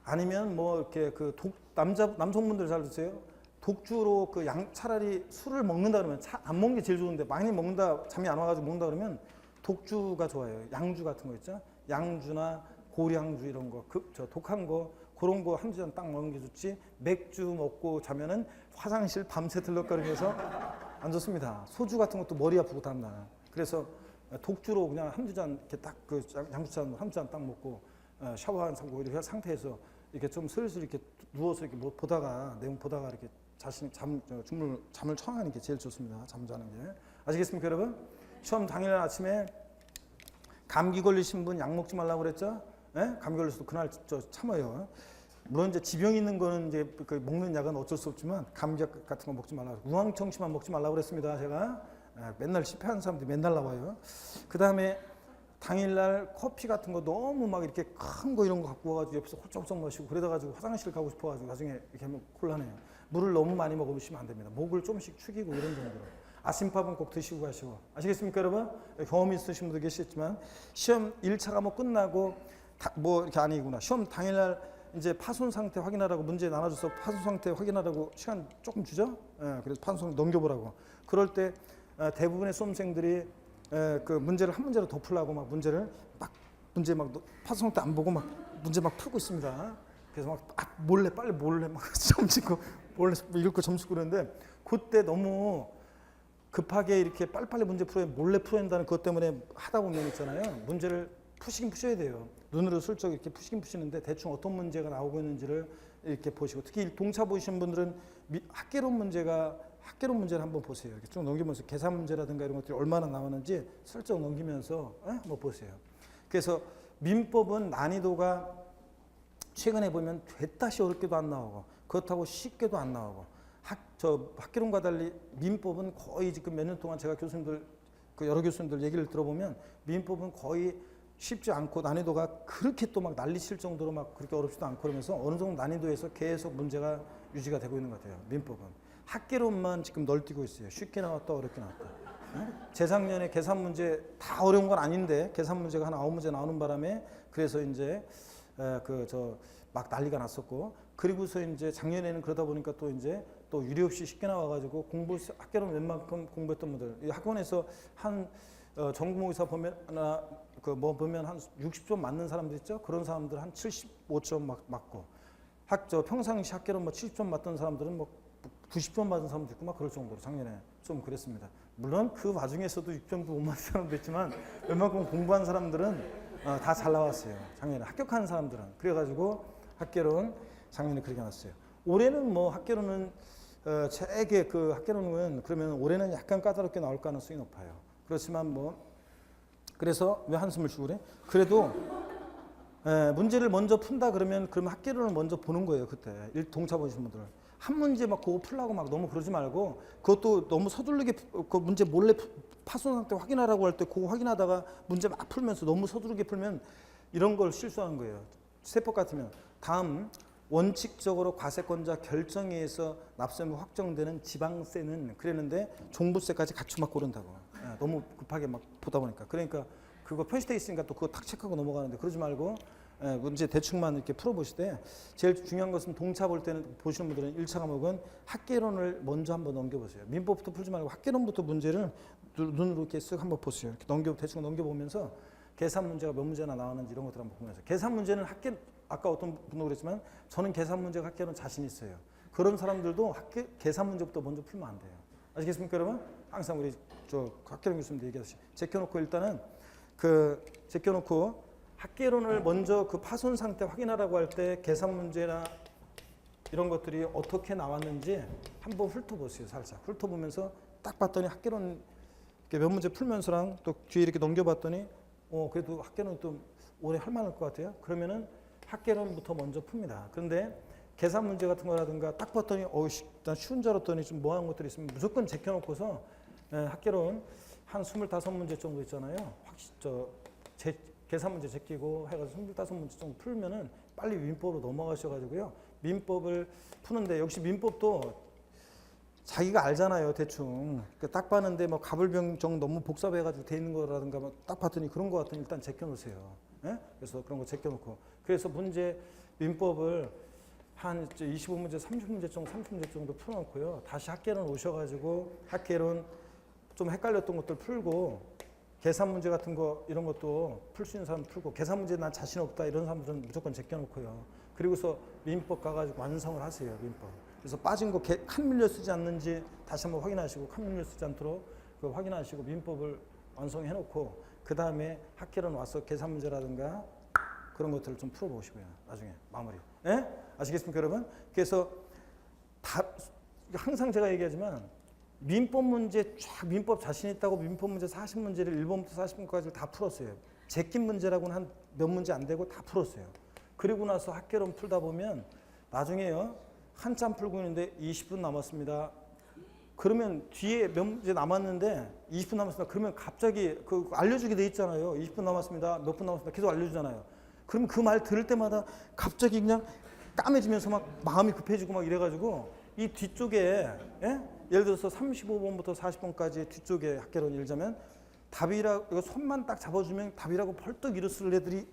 아니면 뭐 이렇게 그 남성분들 잘 드세요. 독주로 차라리 술을 먹는다 그러면 안 먹는 게 제일 좋은데 많이 먹는다 잠이 안 와가지고 먹는다 그러면 독주가 좋아요. 양주 같은 거 있죠. 양주나 고량주 이런 거, 독한 거 그런 거 한 잔 딱 먹는 게 좋지. 맥주 먹고 자면은 화장실 밤새 들럭거리면서 안 좋습니다. 소주 같은 것도 머리 아프고 다음날. 그래서 독주로 그냥 한두 잔 이렇게 딱 양주잔 한두 잔 딱 먹고 샤워한 상태에서 이렇게 좀 슬슬 이렇게 누워서 이렇게 뭐 보다가 내용 보다가 이렇게 잠을 청하는 게 제일 좋습니다. 잠자는 게. 아시겠습니까, 여러분? 시험 당일날 아침에 감기 걸리신 분 약 먹지 말라고 그랬죠? 예? 감기 걸려서도 그날 참아요. 물론 이제 지병 있는 거는 이제 먹는 약은 어쩔 수 없지만 감기약 같은 거 먹지 말라고. 우황청심환 먹지 말라고 그랬습니다. 제가 맨날 실패하는 사람들이 맨날 나와요. 그 다음에 당일날 커피 같은 거 너무 막 이렇게 큰 거 이런 거 갖고 와가지고 옆에서 홀쩍홀쩍 마시고 그러다가지고 화장실 가고 싶어가지고 나중에 이렇게 하면 곤란해요. 물을 너무 많이 먹으시면 안 됩니다. 목을 좀씩 축이고 이런 정도로. 아침밥은 꼭 드시고 가시고. 아시겠습니까, 여러분? 경험 있으신 분도 계시겠지만 시험 1차 과목 끝나고 뭐 이렇게 아니구나. 시험 당일날 이제 파손 상태 확인하라고 문제 나눠줘서 파손 상태 확인하라고 시간 조금 주죠. 그래서 파손 넘겨보라고. 그럴 때 대부분의 수험생들이 그 문제를 한 문제로 더 풀라고 막 문제 막 파손 상태 안 보고 막 문제 막 풀고 있습니다. 그래서 막 빨리 몰래 막 시험 치고 몰래 읽고 점수 그러는데 그때 너무 급하게 이렇게 빨리빨리 문제 풀어야 몰래 풀어야 한다는 그것 때문에 하다 보면 있잖아요. 문제를 푸시긴 푸셔야 돼요. 눈으로 슬쩍 이렇게 푸시긴 푸시는데 대충 어떤 문제가 나오고 있는지를 이렇게 보시고 특히 동차 보시는 분들은 학개론 문제를 한번 보세요. 이렇게 쭉 넘기면서 계산 문제라든가 이런 것들이 얼마나 나오는지 슬쩍 넘기면서 한번 보세요. 그래서 민법은 난이도가 최근에 보면 됐다시 어렵게도 안 나오고 그렇다고 쉽게도 안 나오고 학개론과 달리 민법은 거의 지금 몇 년 동안 제가 여러 교수님들 얘기를 들어보면 민법은 거의 쉽지 않고 난이도가 그렇게 또 막 난리칠 정도로 막 그렇게 어렵지도 않고 그러면서 어느 정도 난이도에서 계속 문제가 유지가 되고 있는 것 같아요. 민법은. 학개론만 지금 널뛰고 있어요. 쉽게 나왔다 어렵게 나왔다. 재작년에 계산 문제 다 어려운 건 아닌데 계산 문제가 한 9문제 나오는 바람에 그래서 이제 막 난리가 났었고 그리고서 이제 작년에는 그러다 보니까 또 이제 또 유례 없이 쉽게 나와가지고 학개론 웬만큼 공부했던 분들 이 학원에서 한 전국모의사 보면 보면 한 60점 맞는 사람들 있죠? 그런 사람들 한 75점 맞고 평상시 학개론 뭐 70점 맞던 사람들은 뭐 90점 맞은 사람도 있고 막 그럴 정도로 작년에 좀 그랬습니다. 물론 그 와중에서도 6점도 못 맞은 사람도 있지만 웬만큼 공부한 사람들은 다 잘 나왔어요. 작년에 합격한 사람들은. 그래가지고 학개론 작년에 그렇게 나왔어요. 올해는 뭐 학개론은 학개론은 그러면 올해는 약간 까다롭게 나올 가능성이 높아요. 그렇지만 그래서 왜 한숨을 쉬고 그래? 그래도 문제를 먼저 푼다 그러면 학개론을 먼저 보는 거예요. 그때 동차 보신 분들 한 문제 막 그거 풀라고 막 너무 그러지 말고 그것도 너무 서두르게 그 문제 몰래 파손 상태 확인하라고 할 때 그거 확인하다가 문제 막 풀면서 너무 서두르게 풀면 이런 걸 실수하는 거예요. 세법 같으면 다음 원칙적으로 과세권자 결정에서 납세무 확정되는 지방세는 그랬는데 종부세까지 같이 막 고른다고. 너무 급하게 막 보다 보니까. 그러니까 그거 표시돼 있으니까 또 그거 탁 체크하고 넘어가는데 그러지 말고 문제 대충만 이렇게 풀어보시되 제일 중요한 것은 동차 볼 때는 보시는 분들은 1차 과목은 학개론을 먼저 한번 넘겨보세요. 민법부터 풀지 말고 학개론부터 문제를 눈으로 이렇게 쓱 한번 보세요. 이렇게 대충 넘겨보면서 계산 문제가 몇 문제나 나오는지 이런 것들 한번 보면서 계산 문제는 아까 어떤 분도 그랬지만 저는 계산 문제가 학개론 자신 있어요. 그런 사람들도 계산 문제부터 먼저 풀면 안 돼요. 아시겠습니까, 여러분? 항상 우리 학개론 교수님들 얘기하듯이 제껴놓고 일단은 제껴놓고 학개론을 먼저 그 파손 상태 확인하라고 할 때 계산 문제나 이런 것들이 어떻게 나왔는지 한번 훑어보세요. 살짝 훑어보면서 딱 봤더니 학개론 몇 문제 풀면서랑 또 뒤에 이렇게 넘겨봤더니 그래도 학개론 또 오래 할 만할 것 같아요. 그러면은 학개론부터 먼저 풉니다. 그런데 계산 문제 같은 거라든가 딱 봤더니 난 쉬운 줄 알았더니 좀 뭐하는 것들이 있으면 무조건 제껴놓고서 학개론 한 25문제 정도 있잖아요. 계산 문제 제끼고 해가지고 25문제 정도 풀면은 빨리 민법으로 넘어가셔가지고요. 민법을 푸는데 역시 민법도 자기가 알잖아요. 대충 딱 봤는데 뭐 가불병정 너무 복잡해가지고 돼 있는 거라든가 딱 봤더니 그런 거 같으면 일단 제껴놓으세요. 예? 그래서 그런 거 제껴놓고 그래서 문제 민법을 한 25문제, 30문제 정도 풀어놓고요. 다시 학개론 오셔가지고 학개론 좀 헷갈렸던 것들 풀고 계산 문제 같은 거 이런 것도 풀 수 있는 사람 풀고 계산 문제 난 자신 없다 이런 사람들은 무조건 제껴놓고요. 그리고서 민법 가가지고 완성을 하세요. 민법. 그래서 빠진 거 칸 밀려 쓰지 않는지 다시 한번 확인하시고 칸 밀려 쓰지 않도록 확인하시고 민법을 완성해놓고 그 다음에 학개론 와서 계산 문제라든가 그런 것들을 좀 풀어보시고요. 나중에 마무리. 예? 아시겠습니까, 여러분? 그래서 항상 제가 얘기하지만 민법 문제 쫙 민법 자신 있다고 민법 문제 40문제를 1번부터 40번까지 다 풀었어요. 제낀 문제라고는 한 몇 문제 안 되고 다 풀었어요. 그리고 나서 학개론 풀다 보면 나중에요. 한참 풀고 있는데 20분 남았습니다. 그러면 뒤에 몇 문제 남았는데 20분 남았습니다. 그러면 갑자기 알려주게 돼 있잖아요. 20분 남았습니다. 몇 분 남았습니다. 계속 알려주잖아요. 그럼 그 말 들을 때마다 갑자기 그냥 까매지면서 막 마음이 급해지고 막 이래가지고 이 뒤쪽에 예를 들어서 35번부터 40번까지 뒤쪽에 학개론 읽자면 답이라고 이거 손만 딱 잡아주면 답이라고 벌떡 일어설 애들이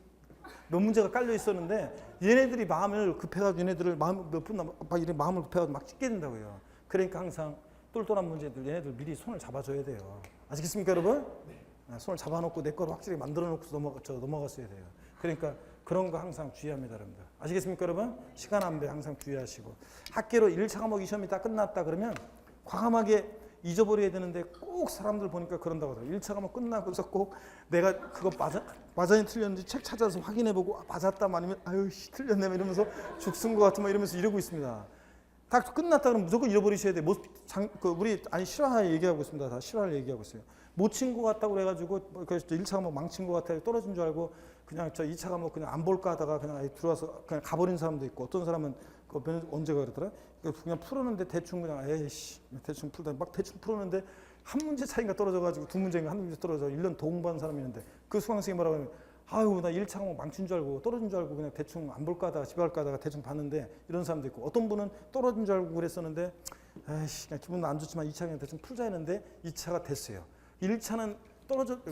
몇 문제가 깔려 있었는데 얘네들이 마음을 급해가지고 얘네들을 몇 분 막 마음을 급해가지고 막 찍게 된다고요. 그러니까 항상 똘똘한 문제들 얘네들 미리 손을 잡아줘야 돼요. 아시겠습니까, 여러분? 네, 손을 잡아놓고 내 거를 확실히 만들어놓고서 넘어갔어야 돼요. 그러니까 그런 거 항상 주의합니다, 여러분들. 아시겠습니까, 여러분? 시간 안배 항상 주의하시고 학개론 1차 과목 이 시험이 딱 끝났다 그러면 과감하게 잊어버려야 되는데 꼭 사람들 보니까 그런다고 하더라고요. 1차 과목 끝나고서 꼭 내가 그거 맞아니 틀렸는지 책 찾아서 확인해보고 맞았다 아니면 아유 씨 틀렸네 이러면서 죽순 것 같은 이러면서 이러고 있습니다. 딱 끝났다 그러면 무조건 잃어버리셔야 돼. 우리 실화를 얘기하고 있습니다. 다 실화를 얘기하고 있어요. 못 친 것 같다고 그래가지고 1차 과목 망친 것 같아요. 떨어진 줄 알고 그냥 2차 과목 그냥 안 볼까 하다가 그냥 들어와서 그냥 가버린 사람도 있고 어떤 사람은 언제가 그러더라? 그냥 풀었는데 대충 그냥 에이씨 대충 풀다 막 대충 풀었는데 한 문제 차이가 떨어져가지고 두 문제인가 한 문제 떨어져 1년 더 공부한 사람이 있는데 그 수강생이 뭐라고 하면 아유 나 1차 과목 망친 줄 알고 떨어진 줄 알고 그냥 대충 안 볼까 하다가 집에 갈까 하다가 대충 봤는데 이런 사람도 있고 어떤 분은 떨어진 줄 알고 그랬었는데 에이씨 그냥 기분은 안 좋지만 2차 그냥 대충 풀자 했는데 2차가 됐어요. 1차는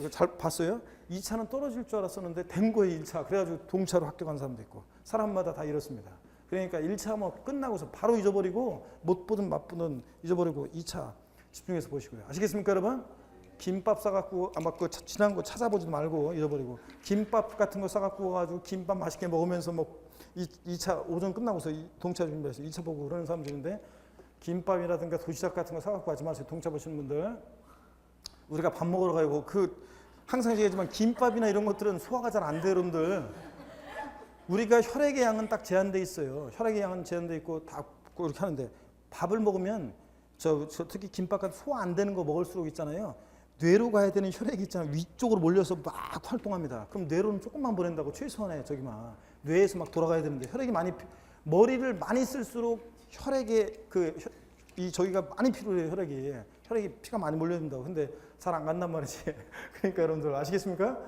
잘 봤어요? 2차는 떨어질 줄 알았었는데 된 거예요 1차. 그래가지고 동차로 합격한 사람도 있고 사람마다 다 이렇습니다. 그러니까 1차 뭐 끝나고서 바로 잊어버리고 못 보든 맛보든 잊어버리고 2차 집중해서 보시고요. 아시겠습니까 여러분? 김밥 싸갖고 아마 그 지난 거 찾아보지도 말고 잊어버리고 김밥 같은 거 싸갖고 와가지고 김밥 맛있게 먹으면서 뭐 2차 오전 끝나고서 동차 준비해서 2차 보고 그러는 사람들인데 김밥이라든가 도시락 같은 거 사갖고 하지 마세요. 동차 보시는 분들. 우리가 밥 먹으러 가고 항상 얘기하지만 김밥이나 이런 것들은 소화가 잘 안 돼요 여러분들. 우리가 혈액의 양은 딱 제한돼 있어요. 혈액의 양은 제한돼 있고 다 이렇게 하는데 밥을 먹으면 특히 김밥 같은 소화 안 되는 거 먹을수록 있잖아요. 뇌로 가야 되는 혈액이 있잖아요. 위쪽으로 몰려서 막 활동합니다. 그럼 뇌로는 조금만 보낸다고 최소한의 뇌에서 막 돌아가야 되는데 머리를 많이 쓸수록 혈액에 저기가 많이 필요해요. 혈액이 피가 많이 몰려든다고. 근데 잘 안 간단 말이지. 그러니까 여러분들 아시겠습니까?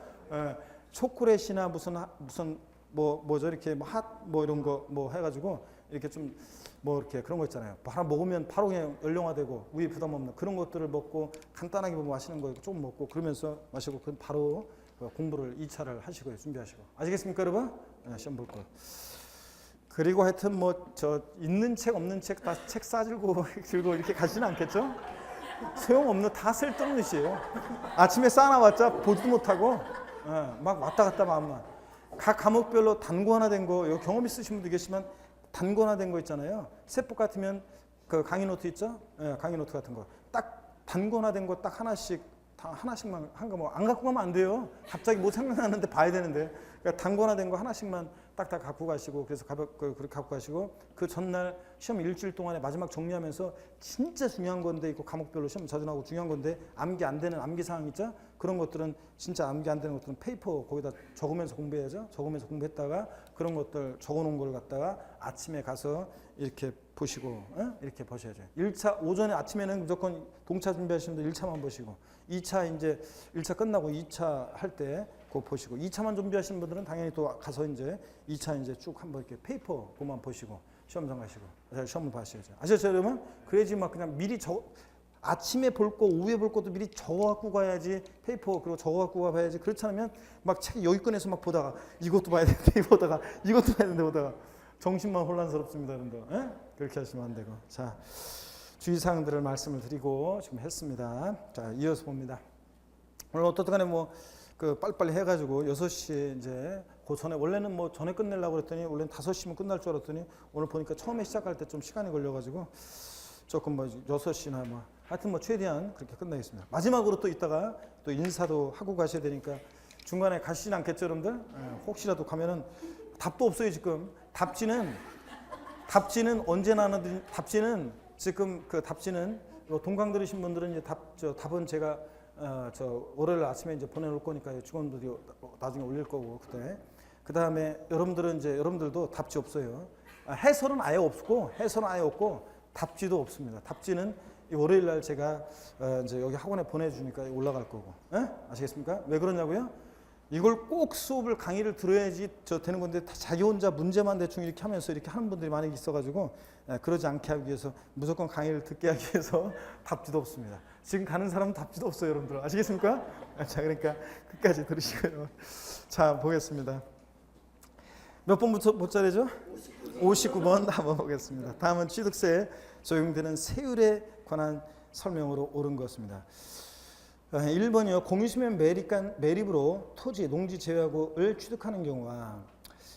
초콜릿이나 무슨 뭐죠 이렇게 이런 거 해가지고 이렇게 좀 이렇게 그런 거 있잖아요. 바로 먹으면 바로 그냥 연령화되고 위에 부담 없는 그런 것들을 먹고 간단하게 마시는 거 조금 먹고 그러면서 마시고 그럼 바로 공부를 2차를 하시고요. 준비하시고 아시겠습니까 여러분? 시험 볼 거. 그리고 하여튼 있는 책 없는 책 다 책 싸들고 들고 이렇게 가지는 않겠죠? 소용없는 다 쓸데없는 짓이에요. 아침에 쌓아놨자 보지도 못하고 막 왔다 갔다 마음만. 각 과목별로 단권화된 거, 경험 있으신 분도 계시지만 단권화된 거 있잖아요. 세법 같으면 그 강의 노트 있죠? 강의 노트 같은 거. 딱 단권화된 거 딱 하나씩 다 하나씩만 한 거 뭐 안 갖고 가면 안 돼요. 갑자기 뭐 생각나는데 봐야 되는데. 그러니까 단권화된 거 하나씩만 딱딱 갖고 가시고 그래서 그렇게 갖고 가시고 그 전날 시험 일주일 동안에 마지막 정리하면서 진짜 중요한 건데 이거 과목별로 시험 자주 나오고 중요한 건데 암기 안 되는 암기 사항 있죠? 그런 것들은 진짜 암기 안 되는 것들은 페이퍼 거기다 적으면서 공부해야죠. 적으면서 공부했다가 그런 것들 적어놓은 걸 갖다가 아침에 가서 이렇게 보시고 이렇게 보셔야죠. 1차 오전에 아침에는 무조건 동차 준비하시는 분들 1차만 보시고 2차 이제 1차 끝나고 2차 할 때 그거 보시고 2차만 준비하시는 분들은 당연히 또 가서 이제 2차 이제 쭉 한번 이렇게 페이퍼 그만 보시고 시험장 가시고 시험을 봐셔야죠. 아시죠 여러분? 그래야지 막 그냥 미리 아침에 볼 거, 오후에 볼 것도 미리 적어갖고 가야지 페이퍼 그리고 적어갖고 가봐야지. 그렇지 않으면 막 책 여기 꺼내서 막 보다가 이것도 봐야 되는데 보다가 이것도 봐야 되는데 보다가 정신만 혼란스럽습니다. 여러분들. 그렇게 하시면 안 되고. 자, 주의사항들을 말씀을 드리고 지금 했습니다. 자, 이어서 봅니다. 오늘 어떻든 간에 뭐 그 빨리빨리 해가지고 6시에 이제 그 전에 원래는 뭐 전에 끝내려고 그랬더니 원래는 5시면 끝날 줄 알았더니 오늘 보니까 처음에 시작할 때 좀 시간이 걸려가지고 조금 뭐 6시나 뭐 하여튼 뭐 최대한 그렇게 끝나겠습니다. 마지막으로 또 이따가 또 인사도 하고 가셔야 되니까 중간에 가시진 않겠죠 여러분들? 혹시라도 가면은 답도 없어요 지금. 답지는 언제나 하는 답지는 지금 그 답지는 동강 들으신 분들은 이제 답은 제가 월요일 아침에 이제 보내놓을 거니까 직원들이 나중에 올릴 거고 그때 그 다음에 여러분들도 답지 없어요. 해설은 아예 없고 답지도 없습니다. 답지는 이 월요일 날 제가 이제 여기 학원에 보내주니까 올라갈 거고, 아시겠습니까? 왜 그러냐고요? 이걸 꼭 수업을 강의를 들어야지 되는 건데 자기 혼자 문제만 대충 이렇게 하면서 이렇게 하는 분들이 많이 있어가지고 그러지 않게 하기 위해서 무조건 강의를 듣게 하기 위해서 답지도 없습니다. 지금 가는 사람은 답지도 없어요, 여러분들. 아시겠습니까? 자, 그러니까 끝까지 들으시고요. 자, 보겠습니다. 몇 번부터 못 자리죠? 59번 한번 보겠습니다. 다음은 취득세에 적용되는 세율에 관한 설명으로 옳은 것입니다. 1번이요. 공유수면 매립으로 토지, 농지 제외하고를 취득하는 경우와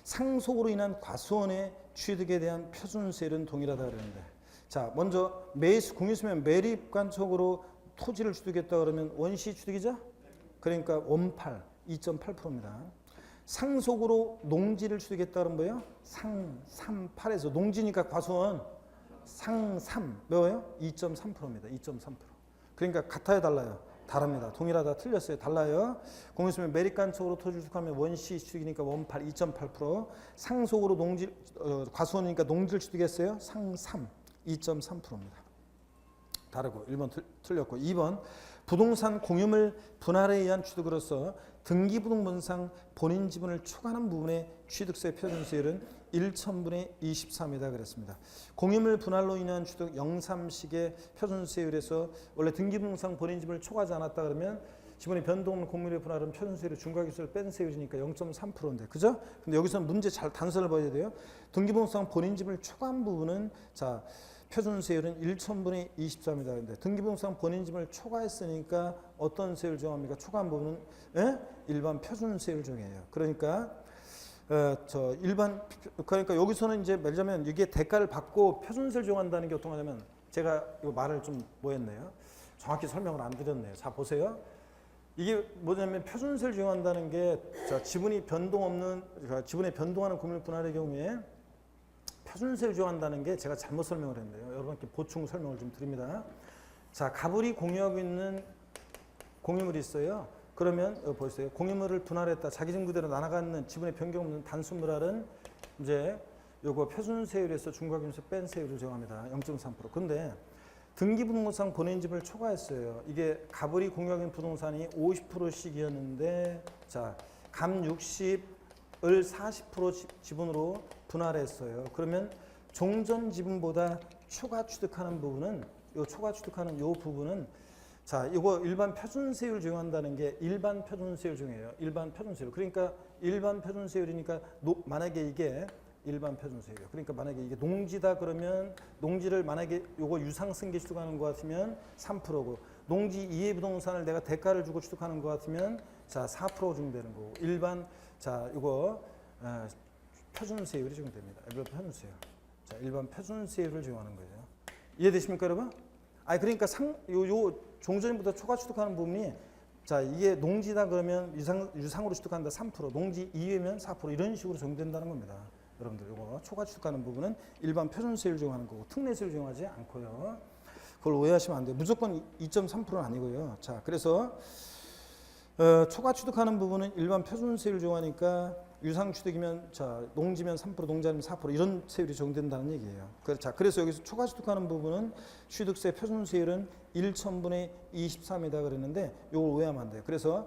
상속으로 인한 과수원의 취득에 대한 표준세율은 동일하다 그러는데, 자, 먼저 공유수면 매립관청으로 토지를 취득했다 그러면 원시 취득이죠? 그러니까 원팔 2.8%입니다. 상속으로 농지를 취득했다 그러면 뭐예요? 상삼팔에서 농지니까 과수원 상삼 뭐예요? 2.3%입니다. 2.3%. 그러니까 같아요, 달라요? 다릅니다. 동일하다, 틀렸어요. 달라요. 공유수면 매립관청으로 토지를 취득하면 원시 취득이니까 원팔 2.8%. 상속으로 과수원이니까 농지를 취득했어요. 상삼 2.3%입니다. 다르고 1번 틀렸고 2번 부동산 공유물 분할에 의한 취득으로서 등기부등본상 본인 지분을 초과하는 부분의 취득세 표준세율은 1,000분의 23이다 그랬습니다. 공유물 분할로 인한 취득 0.3식의 표준세율에서 원래 등기부등본상 본인 지분을 초과하지 않았다 그러면 지분의 변동 없는 공유물의 분할은 표준세율이 중과기수를 뺀 세율이니까 0.3%인데 그죠? 근데 여기서는 문제 잘 단서를 봐야 돼요. 등기부등본상 본인 지분을 초과한 부분은 자 표준세율은 1,000분의 23이다. 근데 등기부등본상 본인 지분을 초과했으니까 어떤 세율 정합니까? 초과한 부분은 일반 표준세율 정해요. 그러니까 그러니까 여기서는 이제 말하자면 이게 대가를 받고 표준세율 정한다는 게 어떤 거냐면 제가 이거 말을 좀 뭐했네요. 정확히 설명을 안 드렸네요. 자 보세요. 이게 뭐냐면 표준세율 정한다는 게 지분이 지분에 변동하는 공유물 분할의 경우에 표준세율 정한다는 게 제가 잘못 설명을 했는데요. 여러분께 보충 설명을 좀 드립니다. 자, 가불이 공유하고 있는 공유물이 있어요. 그러면 여기 보세요. 공유물을 분할했다. 자기 집 그대로 나눠가는 지분의 변경 없는 단순분할은 이제 요거 표준세율에서 중과기준에서 뺀 세율을 정합니다. 0.3%. 근데 등기부등본상 본인 집을 초과했어요. 이게 가불이 공유하고 있는 부동산이 50%씩이었는데 자, 감 60을 40% 지분으로 분할했어요. 그러면 종전 지분보다 초과 취득하는 부분은 요 부분은 자, 이거 일반 표준세율 적용한다는 게 일반 표준세율 중이에요. 일반 표준세율. 그러니까 일반 표준세율이니까 만약에 이게 일반 표준세율이에요. 그러니까 만약에 이게 농지다 그러면 농지를 만약에 요거 유상승계 취득하는 것 같으면 3%고 농지 이해 부동산을 내가 대가를 주고 취득하는 것 같으면 자, 4% 적용되는 거고 일반 자, 이거 표준세율이 적용됩니다. 일반 표준세율. 자, 일반 표준세율을 적용하는 거예요. 이해되십니까, 여러분? 아니 그러니까 요 종전부터 초과 취득하는 부분이 자, 이게 농지다 그러면 유상으로 취득한다 3%, 농지 이외면 4% 이런 식으로 정된다는 겁니다. 여러분들 이거 초과 취득하는 부분은 일반 표준세율 적용하는 거고 특례세율 적용하지 않고요. 그걸 오해하시면 안 돼요. 무조건 2.3%는 아니고요. 자, 그래서 초과 취득하는 부분은 일반 표준세율 적용하니까 유상 취득이면 자 농지면 3%, 농지 아니면 4% 이런 세율이 적용된다는 얘기예요. 자, 그래서 여기서 초과 취득하는 부분은 취득세 표준세율은 1천분의 23이다 그랬는데 이걸 오해하면 안 돼요. 그래서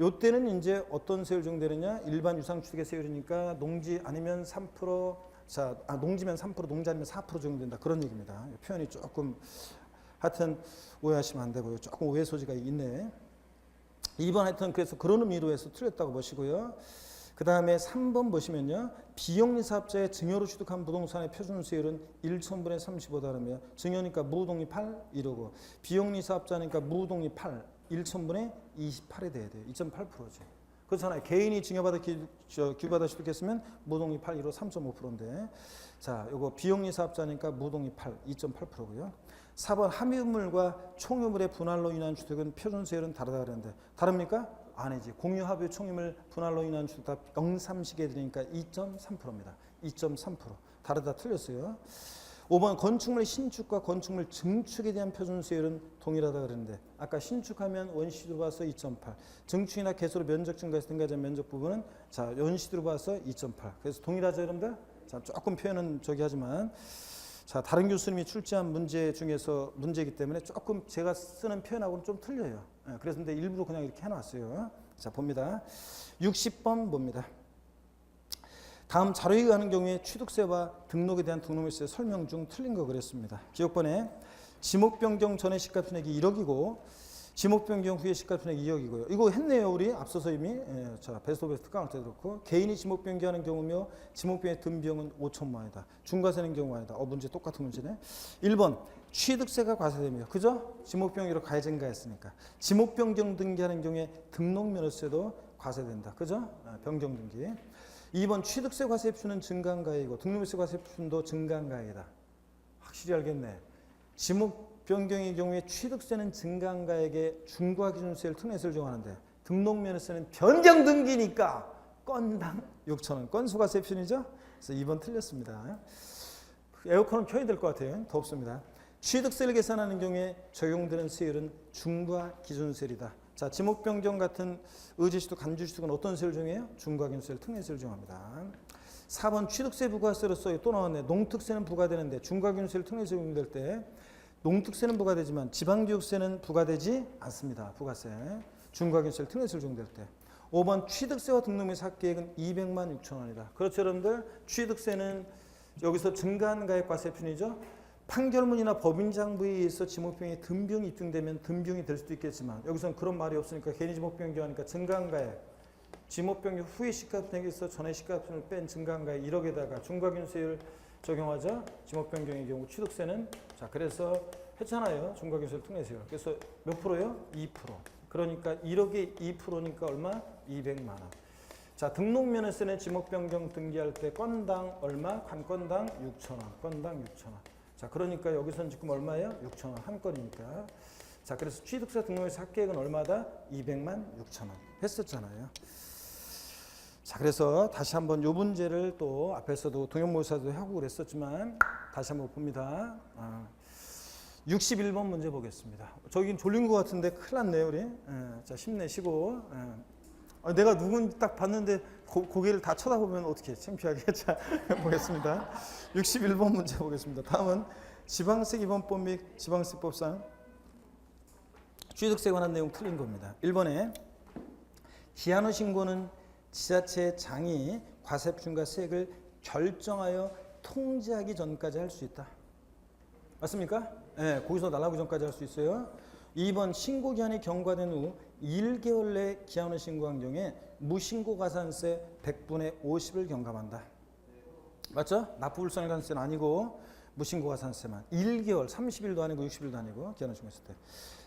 요때는 이제 어떤 세율 적용되느냐? 일반 유상 취득의 세율이니까 농지 아니면 3%, 자, 농지면 3%, 농지 아니면 4% 적용된다 그런 얘기입니다. 표현이 조금 하여튼 오해하시면 안 되고요. 조금 오해 소지가 있네. 2번 하여튼 그래서 그런 의미로 해서 틀렸다고 보시고요. 그 다음에 3번 보시면요. 비영리 사업자의 증여로 취득한 부동산의 표준세율은 1천분의 35다 그러면 증여니까 무동이 8 이러고 비영리 사업자니까 무동이 8, 1천분의 28이 돼야 돼요. 2.8%죠. 그렇잖아요. 개인이 증여받아 기부받아 취득했으면 무동이 8, 1로 3.5%인데 자, 요거 비영리 사업자니까 무동이 8, 2.8%고요. 4번 함유물과 총유물의 분할로 인한 취득은 표준세율은 다르다 그랬는데 다릅니까? 아니지. 공유합의 총유물 분할로 인한 취득 다 영삼식에 들으니까 2.3%입니다. 2.3%. 다르다 틀렸어요. 5번 건축물 신축과 건축물 증축에 대한 표준세율은 동일하다 그랬는데 아까 신축하면 원시로 봐서 2.8, 증축이나 개수로 면적 증가해서 증가된 면적 부분은 자 원시로 봐서 2.8. 그래서 동일하죠 여러분들? 자 조금 표현은 저기 하지만 자 다른 교수님이 출제한 문제 중에서 문제이기 때문에 조금 제가 쓰는 표현하고는 좀 틀려요. 그래서 근데 일부러 그냥 이렇게 해놨어요. 자 봅니다. 60번 봅니다. 다음 자료에 의하는 경우에 취득세와 등록에 대한 등록물세 설명 중 틀린 거 그랬습니다. 기억번에 지목 변경 전에 시가 총액이 1억이고 지목 변경 후에 시가 총액이 2억이고요. 이거 했네요 우리 앞서서 이미. 자 베스트 오브 베스트 까올 때 그렇고 개인이 지목 변경하는 경우며 지목 변경 든 비용은 5천만 원이다. 중과세는 경우가 아니다. 문제 똑같은 문제네. 1번 취득세가 과세되며 그죠? 지목 변경으로 가해 증가했으니까 지목 변경 등기하는 경우에 등록면허세도 과세된다. 그죠? 변경 등기. 2번 취득세 과세표는 증가한가액이고 등록세 과세표도 증가한가액이다. 확실히 알겠네. 지목 변경의 경우에 취득세는 증가한가액에 중과기준세를 특례세를 적용하는데 등록면허세는 변경 등기니까 건당 6,000원. 건수과세표이죠? 그래서 2번 틀렸습니다. 에어컨은 켜야 될 것 같아요. 덥습니다. 취득세를 계산하는 경우에 적용되는 세율은 중과기준세율이다. 자, 지목 변경 같은 의제취득, 간주취득은 어떤 세율 적용해요? 중과기준세율, 특례세율 적용합니다. 4번 취득세 부가세로서 또 나왔네. 농특세는 부과되는데 중과기준세율, 특례세 적용될 때 농특세는 부과되지만 지방교육세는 부과되지 않습니다. 부가세. 중과기준세율, 특례세율 적용될 때. 5번 취득세와 등록면허 삭개액은 200만 6천 원이다. 그렇죠, 여러분들? 취득세는 여기서 증가한 가액 과세표이죠. 판결문이나 법인장부에 의해서 지목병에 등비용이 입증되면 등비용이 될 수도 있겠지만 여기서는 그런 말이 없으니까 괜히 지목변경하니까 증가한가액 지목변경 후에 시가총액에서 전에 시가총액을 뺀 증가한가액 1억에다가 중과균세율 적용하자. 지목변경의 경우 취득세는 자 그래서 했잖아요. 중과균세율 특례세율. 그래서 몇 프로요? 2%. 그러니까 1억에 2%니까 얼마? 200만 원. 자 등록면허세는 지목변경 등기할 때 건당 얼마? 관건당 6,000원. 건당 6,000원. 자, 그러니까 여기서는 지금 얼마예요? 6,000원 한 건이니까. 자, 그래서 취득세 등록면허 삭개액은 얼마다? 200만 6,000원 했었잖아요. 자, 그래서 다시 한번 요 문제를 또 앞에서도 동영모사도 하고 그랬었지만 다시 한번 봅니다. 61번 문제 보겠습니다. 저긴 졸린 것 같은데 큰일 났네요, 우리. 자, 힘내시고. 내가 누군지 딱 봤는데 고개를 다 쳐다보면 어떻게 창피하게. 자 보겠습니다. 61번 문제 보겠습니다. 다음은 지방세 기본법 및 지방세법상 취득세에 관한 내용 틀린 겁니다. 1번에 기한 후 신고는 지자체 장이 과세표준과 세액을 결정하여 통지하기 전까지 할 수 있다. 맞습니까? 네, 거기서 날아오기 전까지 할 수 있어요. 2번 신고기한이 경과된 후 1개월 내 기한을 신고한 경우에 무신고가산세 100분의 50을 경감한다. 맞죠? 납부불상가산세는 아니고 무신고가산세만 1개월, 30일도 아니고 60일도 아니고 기한을 신고했을 때.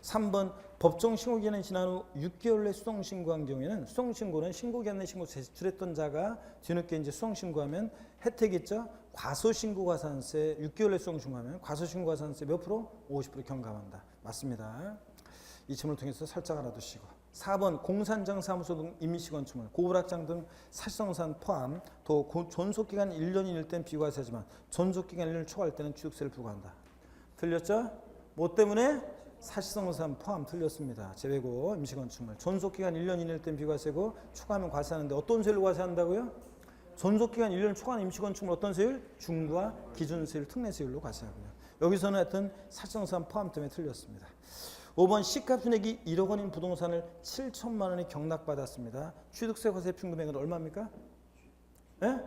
3번 법정 신고기한이 지난 후 6개월 내 수동신고한 경우에는 수동신고는 신고기한 내 신고 제출했던 자가 뒤늦게 이제 수동신고하면 혜택이 있죠? 과소신고가산세 6개월 내 수동신고하면 과소신고가산세 몇 프로? 50% 경감한다. 맞습니다. 이 질문을 통해서 살짝 알아두시고 4번 공산장 사무소 등 임시건축물, 고불악장 등 사실상산 포함, 또 존속기간 1년일 땐 비과세지만 존속기간 1년을 초과할 때는 취득세를 부과한다. 틀렸죠? 뭐 때문에? 사실상산 포함 틀렸습니다. 제외고 임시건축물. 존속기간 1년 이내일 땐 비과세고 초과하면 과세하는데 어떤 세율로 과세한다고요? 존속기간 1년 초과한 임시건축물 어떤 세율? 중과 기준세율, 특례세율로 과세하고요. 여기서는 하여튼 사실상산 포함 때문에 틀렸습니다. 5번 시가순액이 1억 원인 부동산을 7천만 원에 경락받았습니다. 취득세 과세 평금액은 얼마입니까? 예?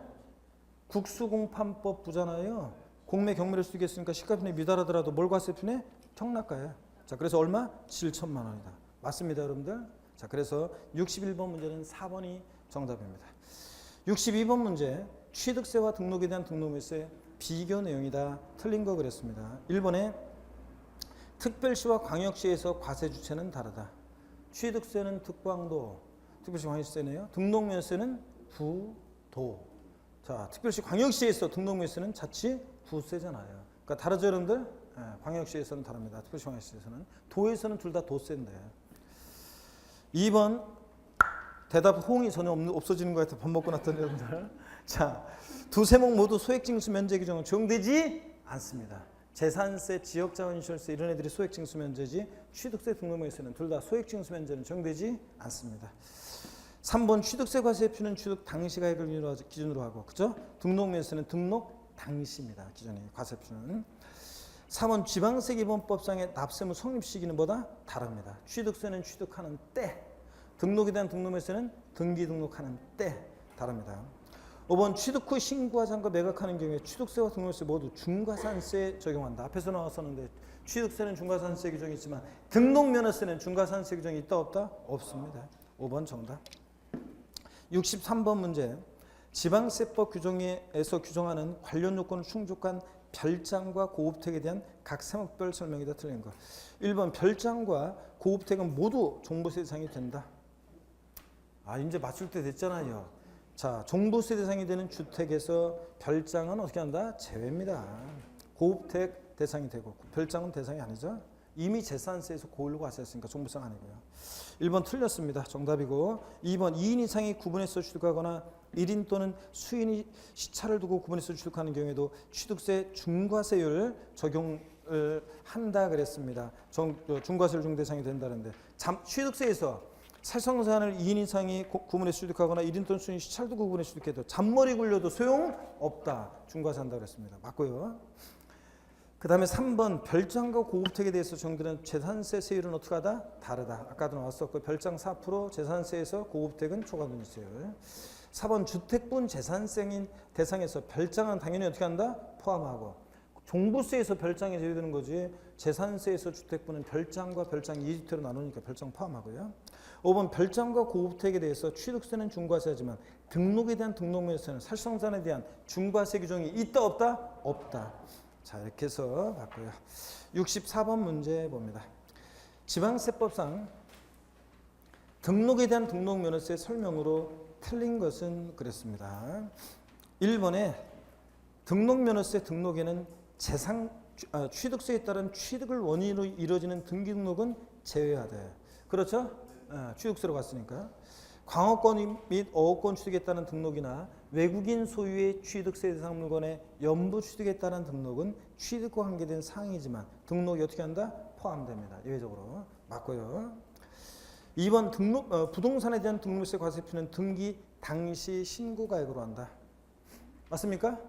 국수공판법 부잖아요. 공매 경매를 쓰겠으니까 시가순액 미달하더라도 뭘 과세 편에? 경락가요. 자, 그래서 얼마? 7천만 원이다. 맞습니다, 여러분들. 자, 그래서 61번 문제는 4번이 정답입니다. 62번 문제 취득세와 등록에 대한 등록물세 비교 내용이다. 틀린 거 그랬습니다. 1번에 특별시와 광역시에서 과세 주체는 다르다. 취득세는 특광도, 특별시 광역시세네요. 등록면세는 부도. 자, 특별시 광역시에서 등록면세는 자치구세잖아요. 그러니까 다르죠, 여러분들? 네, 광역시에서는 다릅니다. 특별시 광역시에서는. 도에서는 둘 다 도세인데. 2번 대답 호응이 전혀 없어지는 것 같아. 밥 먹고 났더니 여러분들. 자, 두 세목 모두 소액징수 면제 규정은 적용되지 않습니다. 재산세, 지역자원인슈런스 이런 애들이 소액징수 면제지 취득세 등록면세는 둘 다 소액징수 면제는 적용되지 않습니다. 3번 취득세 과세표는 취득 당시 가액을 기준으로 하고 그죠? 등록면세는 등록 당시입니다. 기존의 과세표는. 3번 지방세기본법상의 납세무 성립 시기는 뭐다? 다릅니다. 취득세는 취득하는 때, 등록에 대한 등록면세는 등기 등록하는 때 다릅니다. 5번 취득 후 신고하자과 매각하는 경우에 취득세와 등록세 모두 중과산세 적용한다. 앞에서 나왔었는데 취득세는 중과산세 규정이 있지만 등록면허세는 중과산세 규정이 있다 없다? 없습니다. 5번 정답. 63번 문제 지방세법 규정에서 규정하는 관련 요건을 충족한 별장과 고급택에 대한 각 세목별 설명이다. 틀린 거. 1번 별장과 고급택은 모두 종부세 대상이 된다. 아, 이제 맞출 때 됐잖아요. 자, 종부세 대상이 되는 주택에서 별장은 어떻게 한다? 제외입니다. 고급택 대상이 되고 별장은 대상이 아니죠. 이미 재산세에서 고일로 과세했으니까 종부세가 아니고요. 1번 틀렸습니다. 정답이고 2번 2인 이상이 구분해서 취득하거나 1인 또는 수인이 시차를 두고 구분해서 취득하는 경우에도 취득세 중과세율 적용을 한다 그랬습니다. 중과세율 중대상이 된다는데 취득세에서 사실상산을 2인 이상이 구분해서 취득하거나 1인 또는 수인이 시차를 두고 구분해서 취득해도 잔머리 굴려도 소용없다. 중과세한다 그랬습니다. 맞고요. 그 다음에 3번 별장과 고급택에 대해서 적용되는 재산세 세율은 어떻게 하다? 다르다. 아까도 나왔었고 별장 4%, 재산세에서 고급택은 초과분리세율. 4번 주택분 재산세인 대상에서 별장은 당연히 어떻게 한다? 포함하고 종부세에서 별장이 제외되는 거지 재산세에서 주택분은 별장과 별장 2주택으로 나누니까 별장 포함하고요. 5번 별장과 고급택에 대해서 취득세는 중과세하지만 등록에 대한 등록면세는 사실상산에 대한 중과세 규정이 있다 없다? 없다. 자, 이렇게 해서 봤고요. 64번 문제 봅니다. 지방세법상 등록에 대한 등록면허세 설명으로 틀린 것은 그랬습니다. 1번에 등록면허세 등록에는 취득세에 따른 취득을 원인으로 이루어지는 등기 등록은 제외하되 그렇죠? 취득세로 갔으니까 광업권 및 어업권 취득에 따른 등록이나 외국인 소유의 취득세 대상 물건의 연부 취득에 따른 등록은 취득과 관계된 사항이지만 등록이 어떻게 한다? 포함됩니다. 예외적으로. 맞고요. 2번 부동산에 대한 등록세 과세표는 등기 당시 신고가액으로 한다. 맞습니까?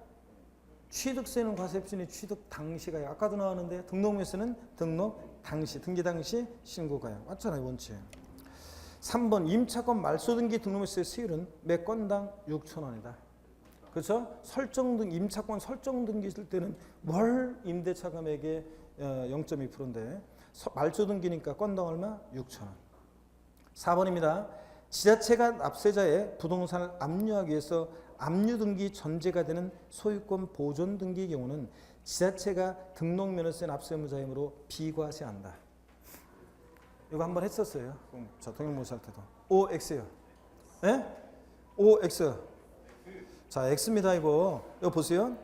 취득세는 과세표는 취득 당시 가액. 아까도 나왔는데 등록면세는 등록 당시, 등기 당시 신고가액. 맞잖아요, 원칙. 3번 임차권 말소등기 등록세 세율은 매 건당 6,000원이다. 그렇죠? 임차권 설정등기 있을 때는 월 임대차 금액의 0.2%인데 말소등기니까 건당 얼마? 6,000원. 4번입니다. 지자체가 납세자의 부동산을 압류하기 위해서 압류등기 전제가 되는 소유권 보존등기의 경우는 지자체가 등록면허세 납세의무자이므로 비과세한다. 이거 한번 했었어요. 저 동영모시 할 때도. OX요. 예? OX. 자, X입니다. 이거 보세요.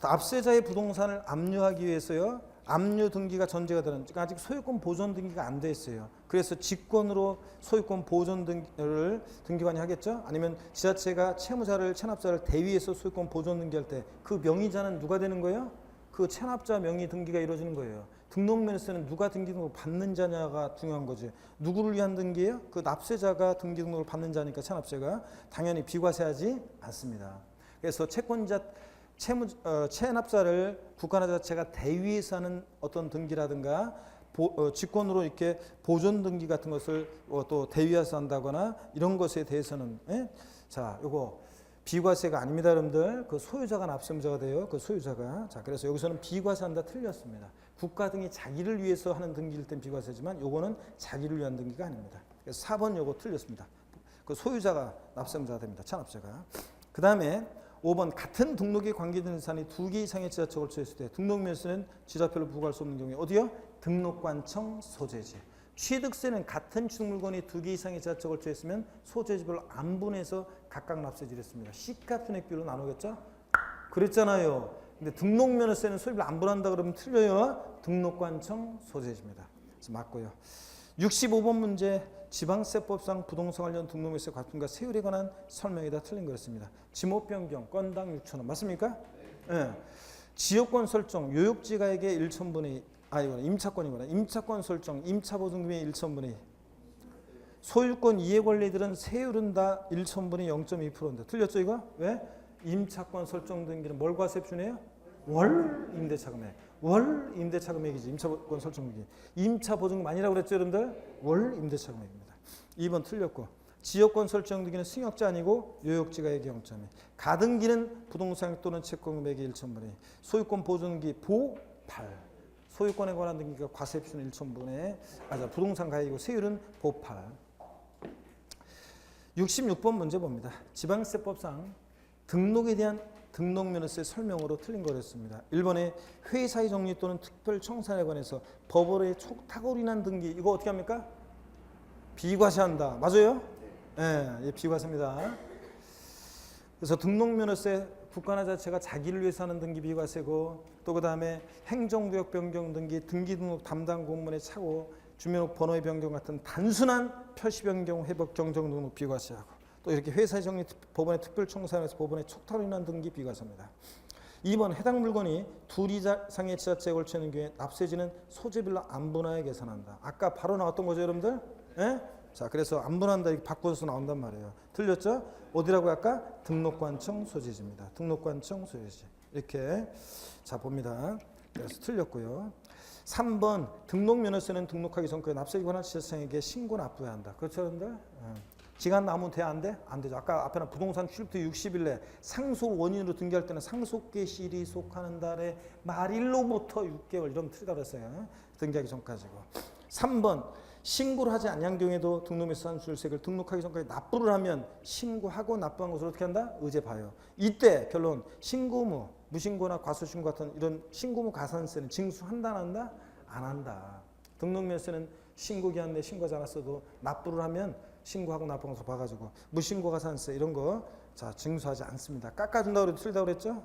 납세자의 부동산을 압류하기 위해서요. 압류 등기가 전제가 되는, 그러니까 아직 소유권 보존 등기가 안 돼 있어요. 그래서 직권으로 소유권 보존 등기를 등기관이 하겠죠. 아니면 지자체가 채무자를 체납자를 대위해서 소유권 보존 등기할 때 그 명의자는 누가 되는 거예요? 그 체납자 명의 등기가 이루어지는 거예요. 등록면에서는 누가 등기 등록을 받는 자냐가 중요한 거지. 누구를 위한 등기예요? 그 납세자가 등기 등록을 받는 자니까 체납자가 당연히 비과세하지 않습니다. 그래서 채권자 체납자를 국가나 자체가 대위해서 하는 어떤 등기라든가 직권으로 이렇게 보존 등기 같은 것을 또 대위해서 한다거나 이런 것에 대해서는 자, 요거 비과세가 아닙니다, 여러분들. 그 소유자가 납세자가 돼요. 그 소유자가. 자, 그래서 여기서는 비과세한다 틀렸습니다. 국가 등이 자기를 위해서 하는 등기일 땐 비과세지만 요거는 자기를 위한 등기가 아닙니다. 그래서 4번 요거 틀렸습니다. 그 소유자가 납세자가 됩니다. 체납자가. 그다음에 5번 같은 등록에 관계되는 사안이 2개 이상의 지자체에 걸쳐 있을 때 등록면에서는 지자표를 부과할 수 없는 경우에 어디요? 등록관청 소재지. 취득세는 같은 취득물건이 2개 이상의 지자체에 걸쳐 있으면 소재지별로 안 분해서 각각 납세지를 했습니다. 시가 편액비로 나누겠죠? 그랬잖아요. 근데 등록면허세는 소비를 안 분한다 그러면 틀려요. 등록관청 소재지입니다. 그래서 맞고요. 65번 문제 지방세법상 부동산 관련 등록면세 과품과 세율에 관한 설명이 다 틀린 거였습니다. 지목 변경 건당 6,000원 맞습니까? 네. 지역권 설정 요역지가액의 1,000분의 이거는 임차권이구나. 임차권 설정 임차보증금의 1,000분의 소유권 이해 권리들은 세율은 다 1,000분의 0.2%인데 틀렸죠 이거? 왜? 임차권 설정 등기는 뭘 과세표준이에요? 월 임대차금액. 월 임대차금액이지. 임차권 설정금액이. 임차보증금 아니라고 그랬죠 여러분들? 월 임대차금액입니다. 2번 틀렸고 지역권 설정 등기는 승역자 아니고 요역지가액이 0.2. 가등기는 부동산 또는 채권금액이 1,000분의 소유권 보존기 보8. 소유권에 관한 등기가 과세표준 1,000분의 부동산 가액이고 세율은 보8. 66번 문제 봅니다. 지방세법상 등록에 대한 등록면허세 설명으로 틀린 거였습니다. 1번에 회사의 정리 또는 특별청산에 관해서 법원의 촉탁으로 등기 이거 어떻게 합니까? 비과세한다. 맞아요? 네, 비과세입니다. 그래서 등록면허세 국가나 자체가 자기를 위해서 하는 등기 비과세고 또 그 다음에 행정구역 변경 등기, 등기등록 담당 공무원의 착오, 주민번호의 변경 같은 단순한 표시 변경, 회복, 정정 등록 비과세하고 또 이렇게 회사의 정리 법원의 특별청산에서 법원의 촉탁으로 인한 등기 비과세입니다. 2번 해당 물건이 2 이상의 지자체에 걸쳐 있는 경우에 납세지는 소재별로 안 분하여 계산한다. 아까 바로 나왔던 거죠 여러분들? 예? 자, 그래서 안 분한다 이렇게 바꿔서 나온단 말이에요. 틀렸죠? 어디라고 아까? 등록관청 소재지입니다. 등록관청 소재지. 이렇게 자 봅니다. 그래서 틀렸고요. 3번 등록면허세는 등록하기 전까지 납세기 관할 지자체에게 신고 납부해야 한다. 그렇죠 여러분들? 기간 남으면 돼? 안 돼? 안 되죠. 아까 앞에는 부동산 출입부터 60일 내 상속 원인으로 등기할 때는 상속계실이 속하는 달에 말일로부터 6개월 이런 틀리다고 했어요. 등기하기 전까지고. 3번 신고를 하지 않은 경우에도 등록면허세 산출세액을 등록하기 전까지 납부를 하면 신고하고 납부한 것을 어떻게 한다? 의제 봐요. 이때 결론 신고무, 무신고나 과소신고 같은 이런 신고무 가산세는 징수한다 안 한다? 안 한다. 등록면허세는 신고기한 내 신고하지 않았어도 납부를 하면 신고하고 납부한 것을 봐가지고 무신고 가산세 이런 거 자 징수하지 않습니다. 깎아준다고 그래도 틀리다고 그랬죠?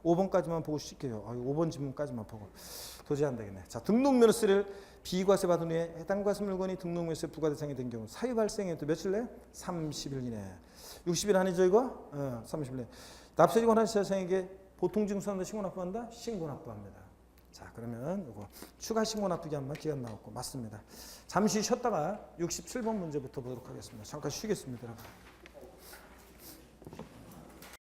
5번까지만 보고 쉴게요. 5번 지문까지만 보고 도저히 안 되겠네. 자, 등록면허세를 비과세 받은 후에 해당 과세 물건이 등록면허세 부과 대상이 된 경우 사유 발생에 또 며칠 내? 30일 이내. 60일 아니죠 이거? 30일 내. 납세지 관한 지자체에게 보통 징수한다 신고 납부한다? 신고 납부합니다. 자, 그러면 이거 추가 신고 납부기 한번 기간 나왔고 맞습니다. 잠시 쉬었다가 67번 문제부터 보도록 하겠습니다. 잠깐 쉬겠습니다 여러분.